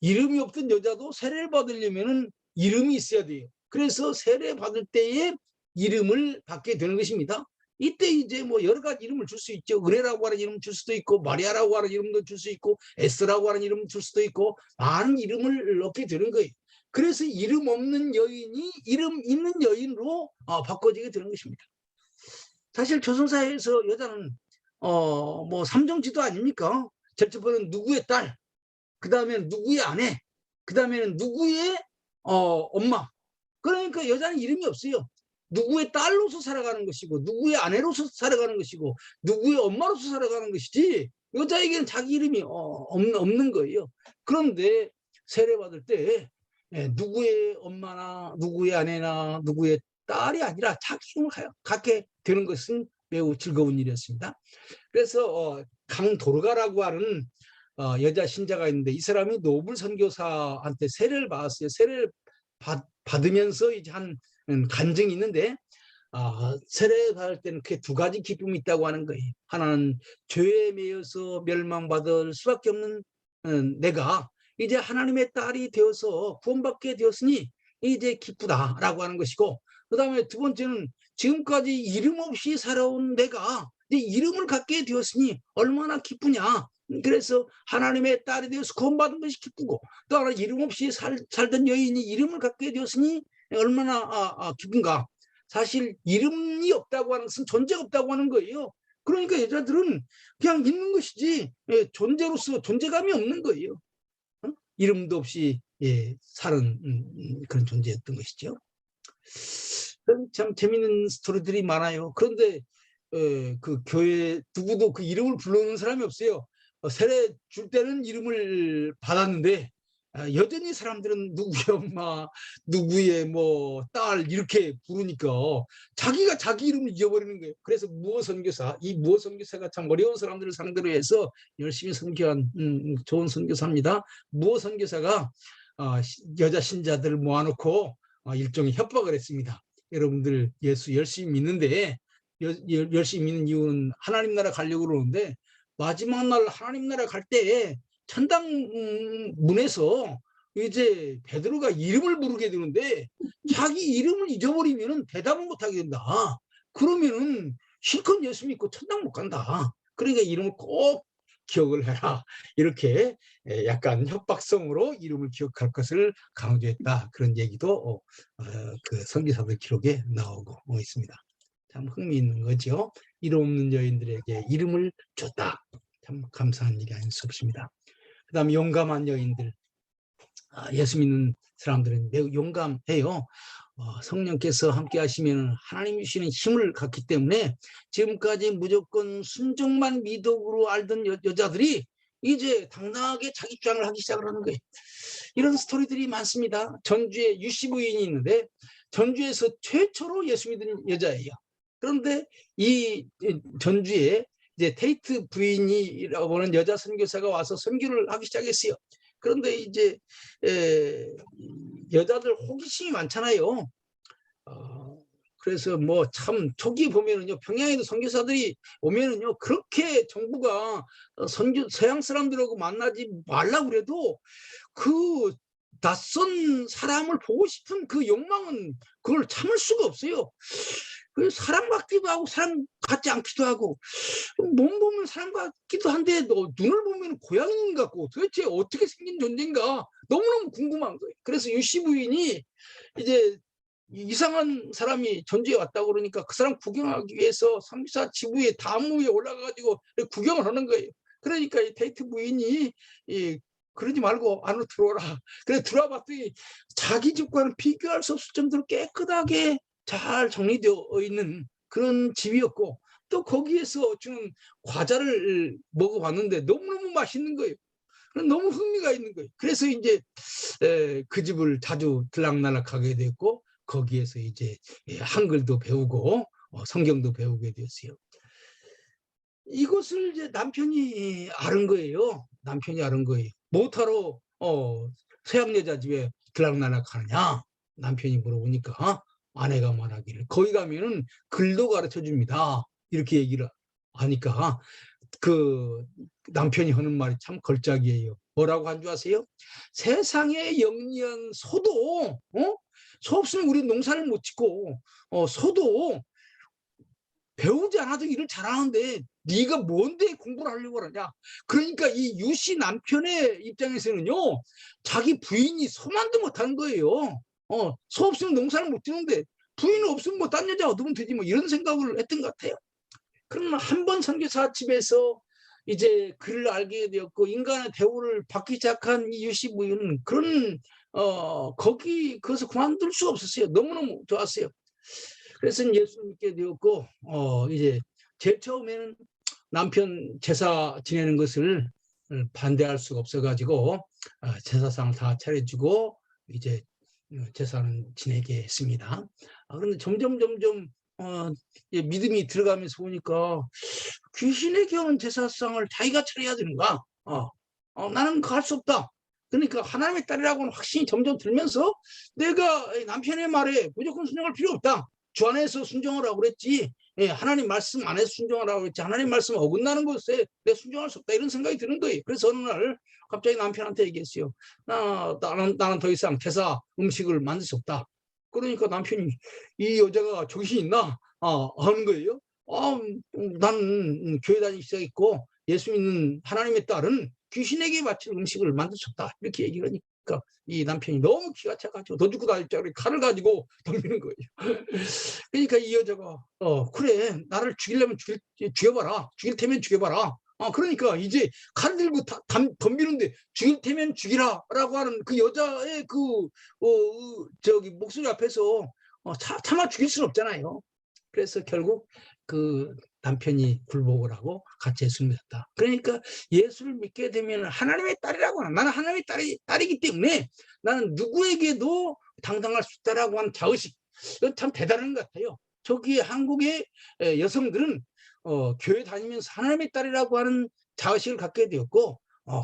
이름이 없던 여자도 세례를 받으려면 이름이 있어야 돼요. 그래서 세례 받을 때에 이름을 받게 되는 것입니다. 이때 이제 뭐 여러 가지 이름을 줄 수 있죠. 의뢰라고 하는 이름 줄 수도 있고, 마리아라고 하는 이름도 줄 수 있고, 에스라고 하는 이름 줄 수도 있고, 많은 이름을 얻게 되는 거예요. 그래서 이름 없는 여인이 이름 있는 여인으로 바꿔지게 되는 것입니다. 사실 조선사회에서 여자는 뭐 삼정지도 아닙니까? 첫째는 누구의 딸, 그 다음에는 누구의 아내, 그 다음에는 누구의 엄마. 그러니까 여자는 이름이 없어요. 누구의 딸로서 살아가는 것이고, 누구의 아내로서 살아가는 것이고, 누구의 엄마로서 살아가는 것이지, 여자에게는 자기 이름이 없는 거예요. 그런데 세례받을 때 누구의 엄마나 누구의 아내나 누구의 딸이 아니라 자기 이름을 갖게 되는 것은 매우 즐거운 일이었습니다. 그래서 강도르가라고 하는 여자 신자가 있는데, 이 사람이 노블 선교사한테 세례를 받았어요. 세례를 받으면서 이제 한 간증이 있는데, 세례 받을 때는 그게 두 가지 기쁨이 있다고 하는 거예요. 하나는 죄에 매여서 멸망받을 수밖에 없는 내가 이제 하나님의 딸이 되어서 구원받게 되었으니 이제 기쁘다라고 하는 것이고, 그 다음에 두 번째는 지금까지 이름 없이 살아온 내가 이제 이름을 갖게 되었으니 얼마나 기쁘냐. 그래서 하나님의 딸이 되어서 구원받은 것이 기쁘고, 또 하나 이름 없이 살던 여인이 이름을 갖게 되었으니 얼마나 기쁜가. 사실 이름이 없다고 하는 것은 존재가 없다고 하는 거예요. 그러니까 여자들은 그냥 있는 것이지 존재로서 존재감이 없는 거예요. 이름도 없이 사는 그런 존재였던 것이죠. 참 재미있는 스토리들이 많아요. 그런데 그 교회 누구도 그 이름을 불러오는 사람이 없어요. 세례 줄 때는 이름을 받았는데 여전히 사람들은 누구의 엄마, 누구의 뭐 딸 이렇게 부르니까 자기가 자기 이름을 잊어버리는 거예요. 그래서 무어 선교사, 이 무어 선교사가 참 어려운 사람들을 상대로 해서 열심히 선교한 좋은 선교사입니다. 무어 선교사가 여자 신자들을 모아놓고 일종의 협박을 했습니다. 여러분들 예수 열심히 믿는데, 열심히 믿는 이유는 하나님 나라 가려고 그러는데, 마지막 날 하나님 나라 갈 때 천당 문에서 이제 베드로가 이름을 부르게 되는데 자기 이름을 잊어버리면 대답을 못하게 된다. 그러면은 실컷 예수 믿고 천당 못 간다. 그러니까 이름을 꼭 기억을 해라. 이렇게 약간 협박성으로 이름을 기억할 것을 강조했다. 그런 얘기도 그 선교사들 기록에 나오고 있습니다. 참 흥미있는 거죠. 이름 없는 여인들에게 이름을 줬다. 참 감사한 일이 아닐 수 없습니다. 그 다음에 용감한 여인들. 예수 믿는 사람들은 매우 용감해요. 성령께서 함께 하시면 하나님 주시는 힘을 갖기 때문에 지금까지 무조건 순종만 미덕으로 알던 여자들이 이제 당당하게 자기 주장을 하기 시작을 하는 거예요. 이런 스토리들이 많습니다. 전주에 유씨 부인이 있는데 전주에서 최초로 예수 믿은 여자예요. 그런데 이 전주에 이제 테이트 부인이라고 하는 여자 선교사가 와서 선교를 하기 시작했어요. 그런데 이제 여자들 호기심이 많잖아요. 그래서 뭐 참 초기 보면은요, 평양에도 선교사들이 오면은요, 그렇게 정부가 선교 서양 사람들하고 만나지 말라고 그래도 그 낯선 사람을 보고 싶은 그 욕망은 그걸 참을 수가 없어요. 그 사람 같기도 하고 사람 같지 않기도 하고 몸 보면 사람 같기도 한데 눈을 보면 고양이 같고 도대체 어떻게 생긴 존재인가 너무너무 궁금한 거예요. 그래서 유씨 부인이 이제 이상한 사람이 전주에 왔다고 그러니까 그 사람 구경하기 위해서 선교사 지부의 다무에 올라가가지고 구경을 하는 거예요. 그러니까 이 테이트 부인이 그러지 말고 안으로 들어오라. 그래 들어와 봤더니 자기 집과는 비교할 수 없을 정도로 깨끗하게 잘 정리되어 있는 그런 집이었고 또 거기에서 주는 과자를 먹어봤는데 너무너무 맛있는 거예요. 너무 흥미가 있는 거예요. 그래서 이제 그 집을 자주 들락날락 하게 됐고 거기에서 이제 한글도 배우고 성경도 배우게 됐어요. 이것을 이제 남편이 아는 거예요. 남편이 아는 거예요. 뭐하러 서양 여자 집에 들락날락 하느냐? 남편이 물어보니까 아내가 말하기를 거기 가면은 글도 가르쳐 줍니다. 이렇게 얘기를 하니까 그 남편이 하는 말이 참 걸작이에요. 뭐라고 한 줄 아세요? 세상에 영리한 소도 소 없으면 우리 농사를 못 짓고 소도 배우지 않아도 일을 잘하는데 네가 뭔데 공부를 하려고 하냐. 그러니까 이 유씨 남편의 입장에서는요. 자기 부인이 소만도 못하는 거예요. 소 없으면 농사를 못 짓는데 부인 없으면 뭐 딴 여자 얻으면 되지 뭐 이런 생각을 했던 것 같아요. 그러나 한 번 선교사 집에서 이제 글을 알게 되었고 인간의 대우를 받기 시작한 이 유씨 부인은 그런 그것을 그만둘 수가 없었어요. 너무너무 좋았어요. 그래서 예수를 믿게 되었고 이제 제일 처음에는 남편 제사 지내는 것을 반대할 수가 없어가지고 제사상을 다 차려주고 이제 제사는 지내게 했습니다. 그런데 점점 믿음이 들어가면서 보니까 귀신에게 오는 제사상을 자기가 차려야 되는가? 나는 그거 할 수 없다. 그러니까 하나님의 딸이라고는 확신이 점점 들면서 내가 남편의 말에 무조건 순종할 필요 없다. 주 안에서 순종하라고 그랬지. 하나님 말씀 안에서 순종하라고 그랬지. 하나님 말씀 어긋나는 것에 내 순종할 수 없다. 이런 생각이 드는 거예요. 그래서 어느 날 갑자기 남편한테 얘기했어요. 나는 더 이상 제사 음식을 만들 수 없다. 그러니까 남편이 이 여자가 정신이 있나? 하는 거예요. 나는 교회 다니기 시작했고 예수 믿는 하나님의 딸은 귀신에게 바칠 음식을 만들 수 없다. 이렇게 얘기를 하니까 이 남편이 너무 기가 차가지고 더 죽고 다닐 줄 알고 칼을 가지고 덤비는 거예요. 그러니까 이 여자가 그래 나를 죽이려면 죽여봐라. 죽일 테면 죽여봐라. 그러니까 이제 칼 들고 덤비는데 죽일 테면 죽이라라고 하는 그 여자의 저기 목소리 앞에서 참아 죽일 수는 없잖아요. 그래서 결국 그 남편이 굴복을 하고 같이 예수를 믿었다. 그러니까 예수를 믿게 되면 하나님의 딸이라고 하나. 나는 하나님의 딸이기 때문에 나는 누구에게도 당당할 수 있다라고 하는 자의식. 이건 참 대단한 것 같아요. 저기 한국의 여성들은 교회 다니면서 하나님의 딸이라고 하는 자의식을 갖게 되었고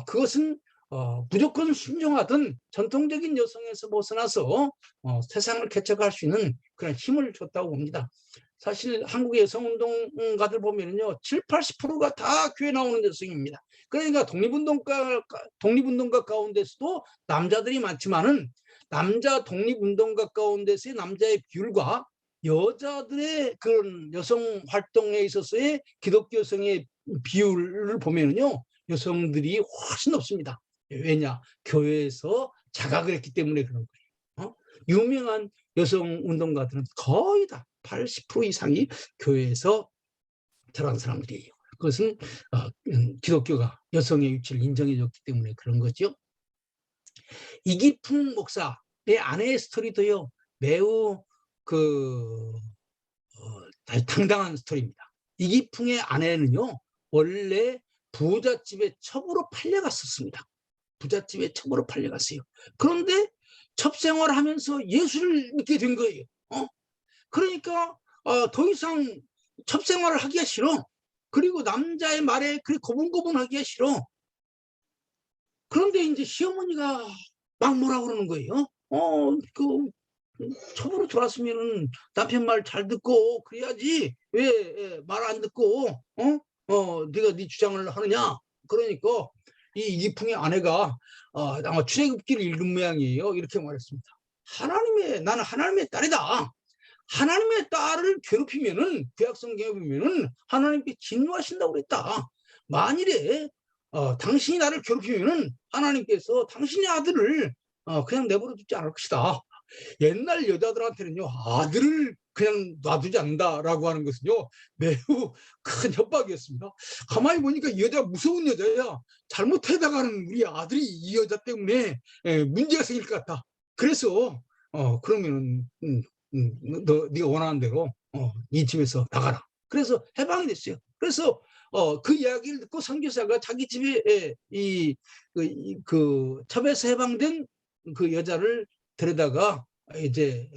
그것은 무조건 순종하던 전통적인 여성에서 벗어나서 세상을 개척할 수 있는 그런 힘을 줬다고 봅니다. 사실 한국의 여성운동가들 보면요 70~80%가 다 교회 나오는 여성입니다. 그러니까 독립운동가 가운데서도 남자들이 많지만은 남자 독립운동가 가운데서의 남자의 비율과 여자들의 그런 여성 활동에 있어서의 기독교 여성의 비율을 보면요 여성들이 훨씬 높습니다. 왜냐? 교회에서 자각을 했기 때문에 그런 거예요. 유명한 여성 운동가들은 거의 다 80% 이상이 교회에서 자란 사람들이에요. 그것은 기독교가 여성의 위치를 인정해 줬기 때문에 그런 거죠. 이기풍 목사의 아내의 스토리도요. 매우 당당한 스토리입니다. 이기풍의 아내는요, 원래 부잣집에 첩으로 팔려갔었습니다. 부잣집에 첩으로 팔려갔어요. 그런데 첩생활을 하면서 예수를 믿게 된 거예요. 그러니까 더 이상 첩생활을 하기가 싫어. 그리고 남자의 말에 그렇게 고분고분하기가 싫어. 그런데 이제 시어머니가 막 뭐라 그러는 거예요. 첩으로 들어왔으면 남편 말 잘 듣고 그래야지 왜 말 안 듣고 네가 네 주장을 하느냐. 그러니까 이 이기풍의 아내가 아마 출애굽기를 읽은 모양이에요. 이렇게 말했습니다. 나는 하나님의 딸이다. 하나님의 딸을 괴롭히면은 구약성경에 보면은 하나님께 진노하신다고 그랬다. 만일에 당신이 나를 괴롭히면은 하나님께서 당신의 아들을 그냥 내버려 두지 않을 것이다. 옛날 여자들한테는요, 아들을 그냥 놔두지 않는다라고 하는 것은요, 매우 큰 협박이었습니다. 가만히 보니까 이 여자가 무서운 여자야. 잘못하다가는 우리 아들이 이 여자 때문에 문제가 생길 것 같다. 그래서 그러면 네가 원하는 대로 이 집에서 나가라. 그래서 해방이 됐어요. 그래서 그 이야기를 듣고 선교사가 자기 집에 그 첩에서 해방된 그 여자를 데려다가 이제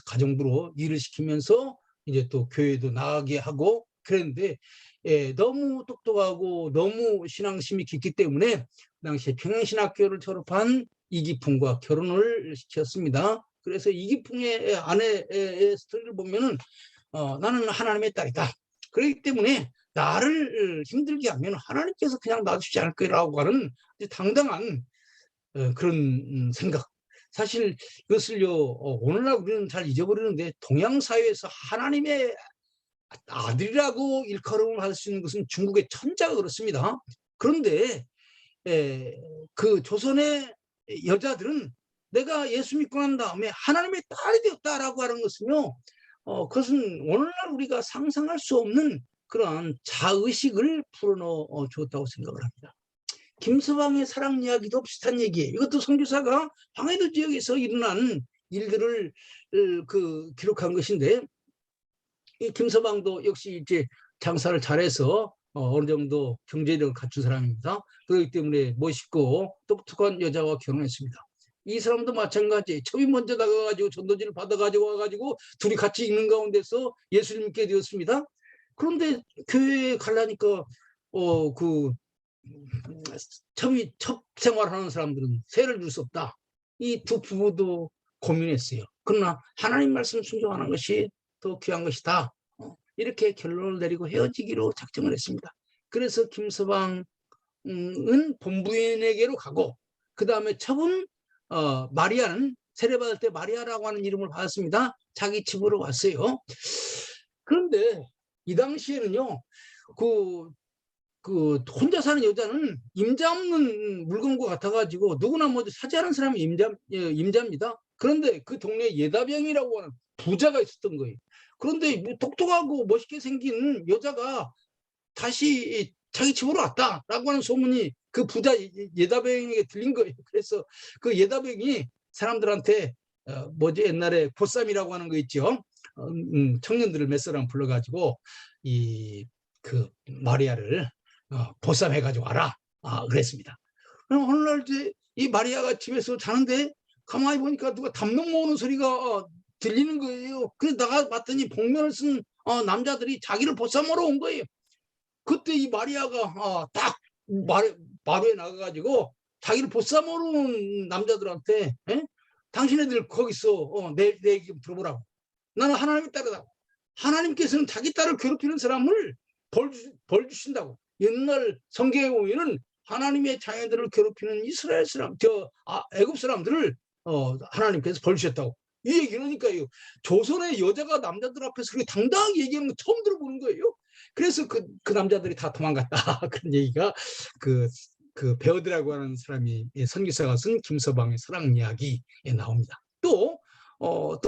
가정부로 일을 시키면서 이제 또 교회도 나가게 하고 그랬는데 너무 똑똑하고 너무 신앙심이 깊기 때문에 그 당시에 평양신학교를 졸업한 이기풍과 결혼을 시켰습니다. 그래서 이기풍의 아내의 스토리를 보면은 나는 하나님의 딸이다. 그렇기 때문에 나를 힘들게 하면 하나님께서 그냥 놔주지 않을 거라고 하는 당당한 그런 생각. 사실 이것을요, 오늘날 우리는 잘 잊어버리는데 동양 사회에서 하나님의 아들이라고 일컬음을 받을 수 있는 것은 중국의 천자가 그렇습니다. 그런데 그 조선의 여자들은 내가 예수 믿고 난 다음에 하나님의 딸이 되었다라고 하는 것은요, 그것은 오늘날 우리가 상상할 수 없는 그러한 자의식을 풀어넣어 주었다고 생각을 합니다. 김서방의 사랑 이야기도 비슷한 얘기예요. 이것도 선교사가 황해도 지역에서 일어난 일들을 기록한 것인데, 이 김서방도 역시 이제 장사를 잘해서 어느 정도 경제력을 갖춘 사람입니다. 그렇기 때문에 멋있고 똑똑한 여자와 결혼했습니다. 이 사람도 마찬가지. 첩이 먼저 나가가지고 전도지를 받아가지고 와가지고 둘이 같이 있는 가운데서 예수를 믿게 되었습니다. 그런데 교회에 가려니까 첩 생활하는 사람들은 세를 줄 수 없다. 이 두 부부도 고민했어요. 그러나 하나님 말씀 순종하는 것이 더 귀한 것이다. 이렇게 결론을 내리고 헤어지기로 작정을 했습니다. 그래서 김서방은 본부인에게로 가고 그 다음에 첩은 마리아는 세례받을 때 마리아라고 하는 이름을 받았습니다. 자기 집으로 왔어요. 그런데 이 당시에는요, 혼자 사는 여자는 임자 없는 물건과 같아가지고 누구나 먼저 사죄하는 사람이 임자입니다. 그런데 그 동네에 예다병이라고 하는 부자가 있었던 거예요. 그런데 똑똑하고 멋있게 생긴 여자가 다시 자기 집으로 왔다라고 하는 소문이 그 부자 예다병에게 들린 거예요. 그래서 그 예다병이 사람들한테 옛날에 보쌈이라고 하는 거 있죠. 청년들을 몇 사람 불러가지고 그 마리아를 보쌈해가지고 와라. 그랬습니다. 그럼 오늘날 이제 이 마리아가 집에서 자는데 가만히 보니까 누가 담론 모으는 소리가 들리는 거예요. 그래서 나가 봤더니 복면을 쓴 남자들이 자기를 보쌈하러 온 거예요. 그때 이 마리아가 딱 마루에 나가가지고 자기를 보쌈하러 온 남자들한테 당신네들 거기서 내 얘기 좀 들어보라고. 나는 하나님의 딸이다. 하나님께서는 자기 딸을 괴롭히는 사람을 벌 주신다고. 옛날 성경에 보면은 하나님의 자녀들을 괴롭히는 이스라엘 사람, 애굽 사람들을 하나님께서 벌 주셨다고. 이 얘기니까요. 조선의 여자가 남자들 앞에서 그렇게 당당하게 얘기하는 거 처음 들어보는 거예요. 그래서 그 남자들이 다 도망갔다. 그런 얘기가 그 베어드라고 하는 사람이 선교사가 쓴 김서방의 사랑 이야기에 나옵니다. 또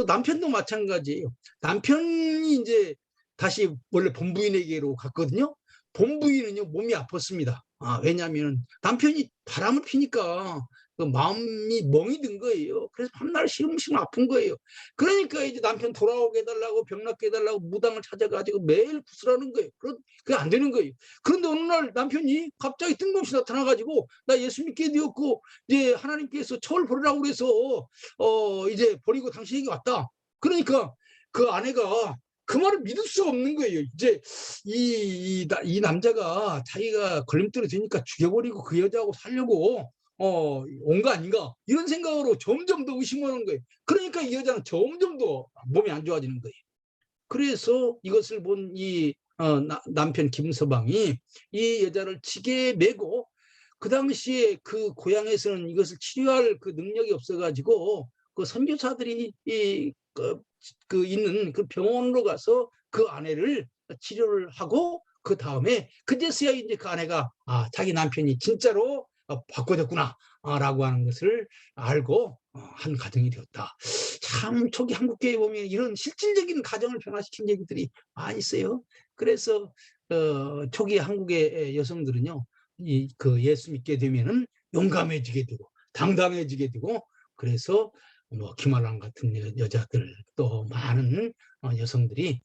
남편도 마찬가지예요. 남편이 이제 다시 원래 본부인에게로 갔거든요. 본부인은요 몸이 아팠습니다. 왜냐하면 남편이 바람을 피니까 그 마음이 멍이 든 거예요. 그래서 밤날 시름시름 아픈 거예요. 그러니까 이제 남편 돌아오게 해달라고 병 낫게 해달라고 무당을 찾아가지고 매일 구슬하는 거예요. 그게 안 되는 거예요. 그런데 어느 날 남편이 갑자기 뜬금없이 나타나가지고 나 예수 믿게 되었고 이제 하나님께서 처를 버리라고 그래서 이제 버리고 당신에게 왔다. 그러니까 그 아내가 그 말을 믿을 수가 없는 거예요. 이제 이 남자가 자기가 걸림돌이 되니까 죽여버리고 그 여자하고 살려고 온 거 아닌가 이런 생각으로 점점 더 의심하는 거예요. 그러니까 이 여자는 점점 더 몸이 안 좋아지는 거예요. 그래서 이것을 본 이 남편 김서방이 이 여자를 지게 메고 그 당시에 그 고향에서는 이것을 치료할 그 능력이 없어가지고 그 선교사들이 그 있는 그 병원으로 가서 그 아내를 치료를 하고 그 다음에 그제서야 이제 그 아내가 자기 남편이 진짜로 바꿔졌구나 라고 하는 것을 알고 한 가정이 되었다. 참 초기 한국교회 보면 이런 실질적인 가정을 변화시킨 얘기들이 많이 있어요. 그래서 초기 한국의 여성들은요, 그 예수 믿게 되면은 용감해지게 되고 당당해지게 되고 그래서 뭐 김아랑 같은 여자들 또 많은 여성들이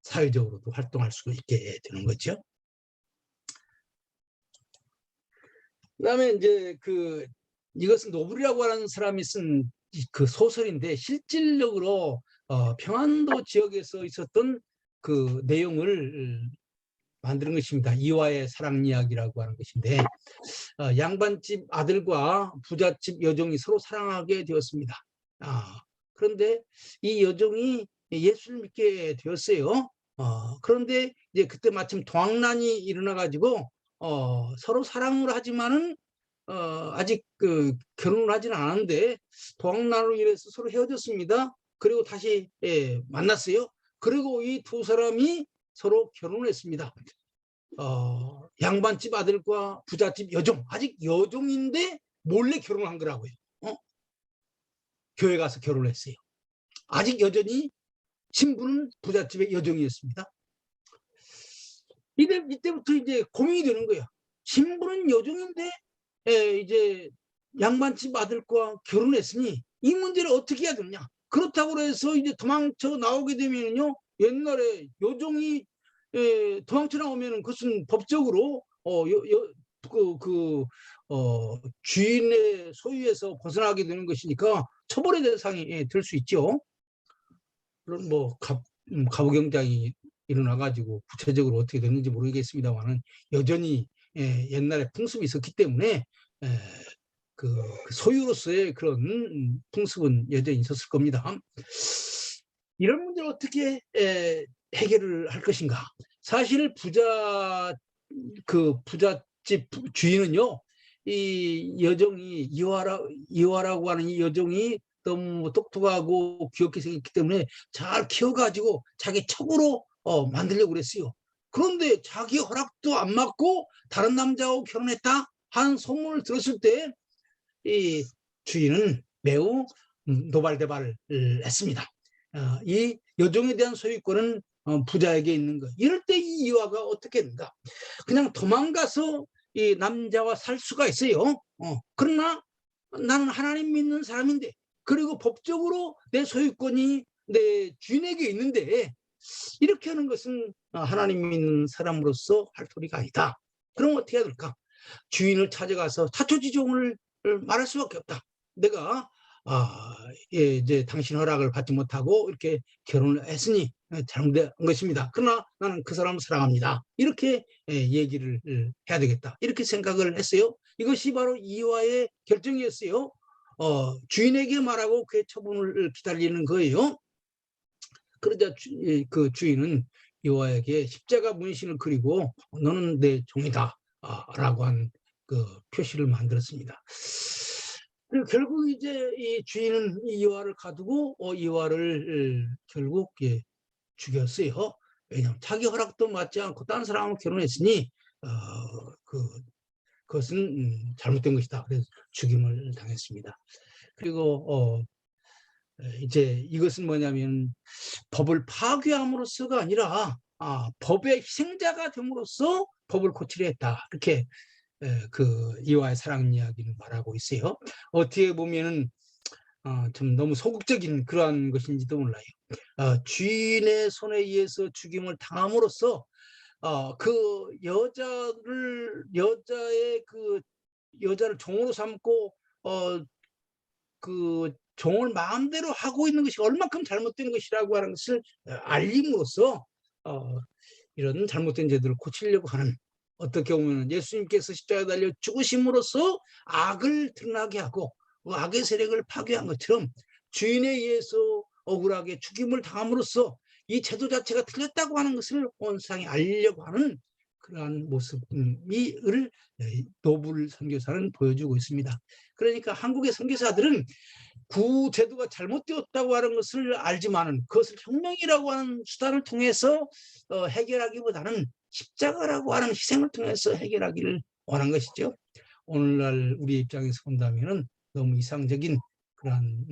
사회적으로도 활동할 수 있게 되는 거죠. 그다음에 이제 이것은 노블이라고 하는 사람이 쓴 그 소설인데 실질적으로 평안도 지역에서 있었던 그 내용을 만드는 것입니다. 이화의 사랑 이야기라고 하는 것인데 양반집 아들과 부잣집 여종이 서로 사랑하게 되었습니다. 그런데 이 여종이 예수를 믿게 되었어요. 그런데 이제 그때 마침 동학난이 일어나가지고 서로 사랑을 하지만은 아직 결혼을 하지는 않았는데 동학난으로 인해서 서로 헤어졌습니다. 그리고 다시 만났어요. 그리고 이 두 사람이 서로 결혼을 했습니다. 양반집 아들과 부잣집 여종, 아직 여종인데 몰래 결혼한 거라고요. 교회 가서 결혼을 했어요. 아직 여전히 신부는 부잣집의 여종이었습니다. 이때부터 이제 고민이 되는 거예요. 신부는 여종인데 이제 양반집 아들과 결혼했으니 이 문제를 어떻게 해야 되느냐. 그렇다고 해서 이제 도망쳐 나오게 되면요, 옛날에 여종이 도망쳐 나오면 그것은 법적으로 주인의 소유에서 벗어나게 되는 것이니까 처벌의 대상이 될 수 있죠. 물론 뭐 가부경장이 일어나가지고 구체적으로 어떻게 됐는지 모르겠습니다만은 여전히 옛날에 풍습이 있었기 때문에 그 소유로서의 그런 풍습은 여전히 있었을 겁니다. 이런 문제를 어떻게 해결을 할 것인가? 사실 부잣집 주인은요, 이 여종이 이화라고 하는 이 여종이 너무 똑똑하고 귀엽게 생겼기 때문에 잘 키워가지고 자기 첩으로 만들려고 그랬어요. 그런데 자기 허락도 안 받고 다른 남자하고 결혼했다 하는 소문을 들었을 때 이 주인은 매우 노발대발을 했습니다. 이 여종에 대한 소유권은 부자에게 있는 거. 이럴 때 이 이화가 어떻게 했는가? 그냥 도망가서 이 남자와 살 수가 있어요. 그러나 나는 하나님 믿는 사람인데, 그리고 법적으로 내 소유권이 내 주인에게 있는데 이렇게 하는 것은 하나님 믿는 사람으로서 할 소리가 아니다. 그럼 어떻게 해야 될까? 주인을 찾아가서 사초지종을 말할 수밖에 없다. 내가 이제 당신 허락을 받지 못하고 이렇게 결혼을 했으니 잘못된 것입니다. 그러나 나는 그 사람을 사랑합니다. 이렇게 얘기를 해야 되겠다. 이렇게 생각을 했어요. 이것이 바로 이화의 결정이었어요. 주인에게 말하고 그의 처분을 기다리는 거예요. 그러자 그 주인은 이화에게 십자가 문신을 그리고 너는 내 종이다 라고 한 그 표시를 만들었습니다. 그리고 결국 이제 이 주인은 이화를 가두고 이화를 결국 죽였어요. 왜냐하면 자기 허락도 받지 않고 다른 사람하고 결혼했으니 그것은 잘못된 것이다. 그래서 죽임을 당했습니다. 그리고 이제 이것은 뭐냐면 법을 파괴함으로써가 아니라 법의 희생자가 됨으로써 법을 고치려 했다. 이렇게 그 이와의 사랑 이야기를 말하고 있어요. 어떻게 보면은 좀 너무 소극적인 그러한 것인지도 몰라요. 주인의 손에 의해서 죽임을 당함으로써 그 여자를 종으로 삼고 그 종을 마음대로 하고 있는 것이 얼마큼 잘못된 것이라고 하는 것을 알림으로써 이런 잘못된 제도를 고치려고 하는, 어떻게 보면 예수님께서 십자가에 달려 죽으심으로써 악을 드러나게 하고 그 악의 세력을 파괴한 것처럼 주인에 의해서 억울하게 죽임을 당함으로써 이 제도 자체가 틀렸다고 하는 것을 온 세상에 알리려고 하는 그러한 모습을 노블 선교사는 보여주고 있습니다. 그러니까 한국의 선교사들은 구제도가 잘못되었다고 하는 것을 알지만은 그것을 혁명이라고 하는 수단을 통해서 해결하기보다는 십자가라고 하는 희생을 통해서 해결하기를 원한 것이죠. 오늘날 우리 입장에서 본다면은 너무 이상적인 그런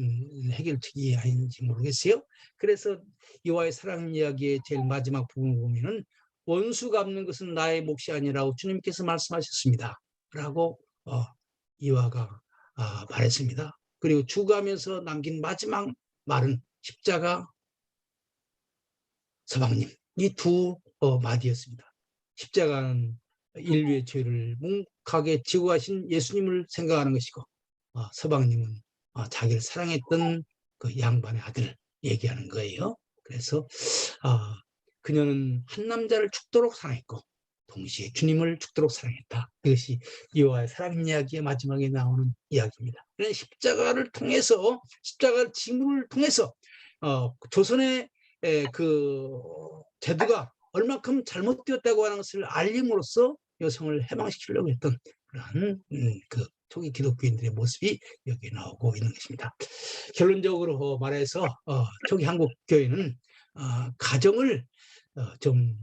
해결책이 아닌지 모르겠어요. 그래서 이와의 사랑 이야기의 제일 마지막 부분을 보면은 원수 갚는 것은 나의 몫이 아니라고 주님께서 말씀하셨습니다. 라고 이와가 말했습니다. 그리고 죽어가면서 남긴 마지막 말은 십자가, 서방님, 이 두 마디였습니다. 십자가는 인류의 죄를 묵묵하게 지고 가신 예수님을 생각하는 것이고, 서방님은 자기를 사랑했던 그 양반의 아들 얘기하는 거예요. 그래서 그녀는 한 남자를 죽도록 사랑했고 동시에 주님을 죽도록 사랑했다. 이것이 이와의 사랑 이야기의 마지막에 나오는 이야기입니다. 그래서 십자가를 통해서, 십자가를 징후를 통해서 조선의 그 제도가 얼마큼 잘못되었다고 하는 것을 알림으로써 여성을 해방시키려고 했던 그러한 그 초기 기독교인들의 모습이 여기에 나오고 있는 것입니다. 결론적으로 말해서 초기 한국 교회는 가정을 좀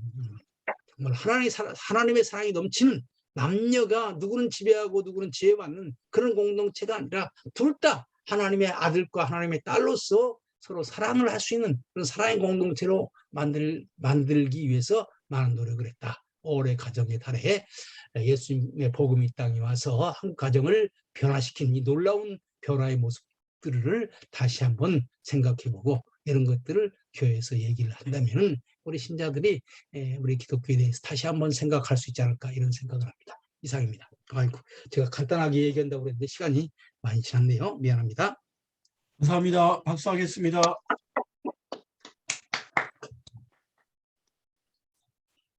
정말 하나님의 사랑이 넘치는, 남녀가 누구는 지배하고 누구는 지배받는 그런 공동체가 아니라 둘 다 하나님의 아들과 하나님의 딸로서 서로 사랑을 할 수 있는 그런 사랑의 공동체로 만들기 위해서 많은 노력을 했다. 올해 가정의 달에 예수님의 복음이 이 땅에 와서 한국 가정을 변화시킨 이 놀라운 변화의 모습들을 다시 한번 생각해보고 이런 것들을 교회에서 얘기를 한다면 우리 신자들이 우리 기독교에 대해서 다시 한번 생각할 수 있지 않을까, 이런 생각을 합니다. 이상입니다. 아이고, 제가 간단하게 얘기한다고 그랬는데 시간이 많이 지났네요. 미안합니다. 감사합니다. 박수하겠습니다.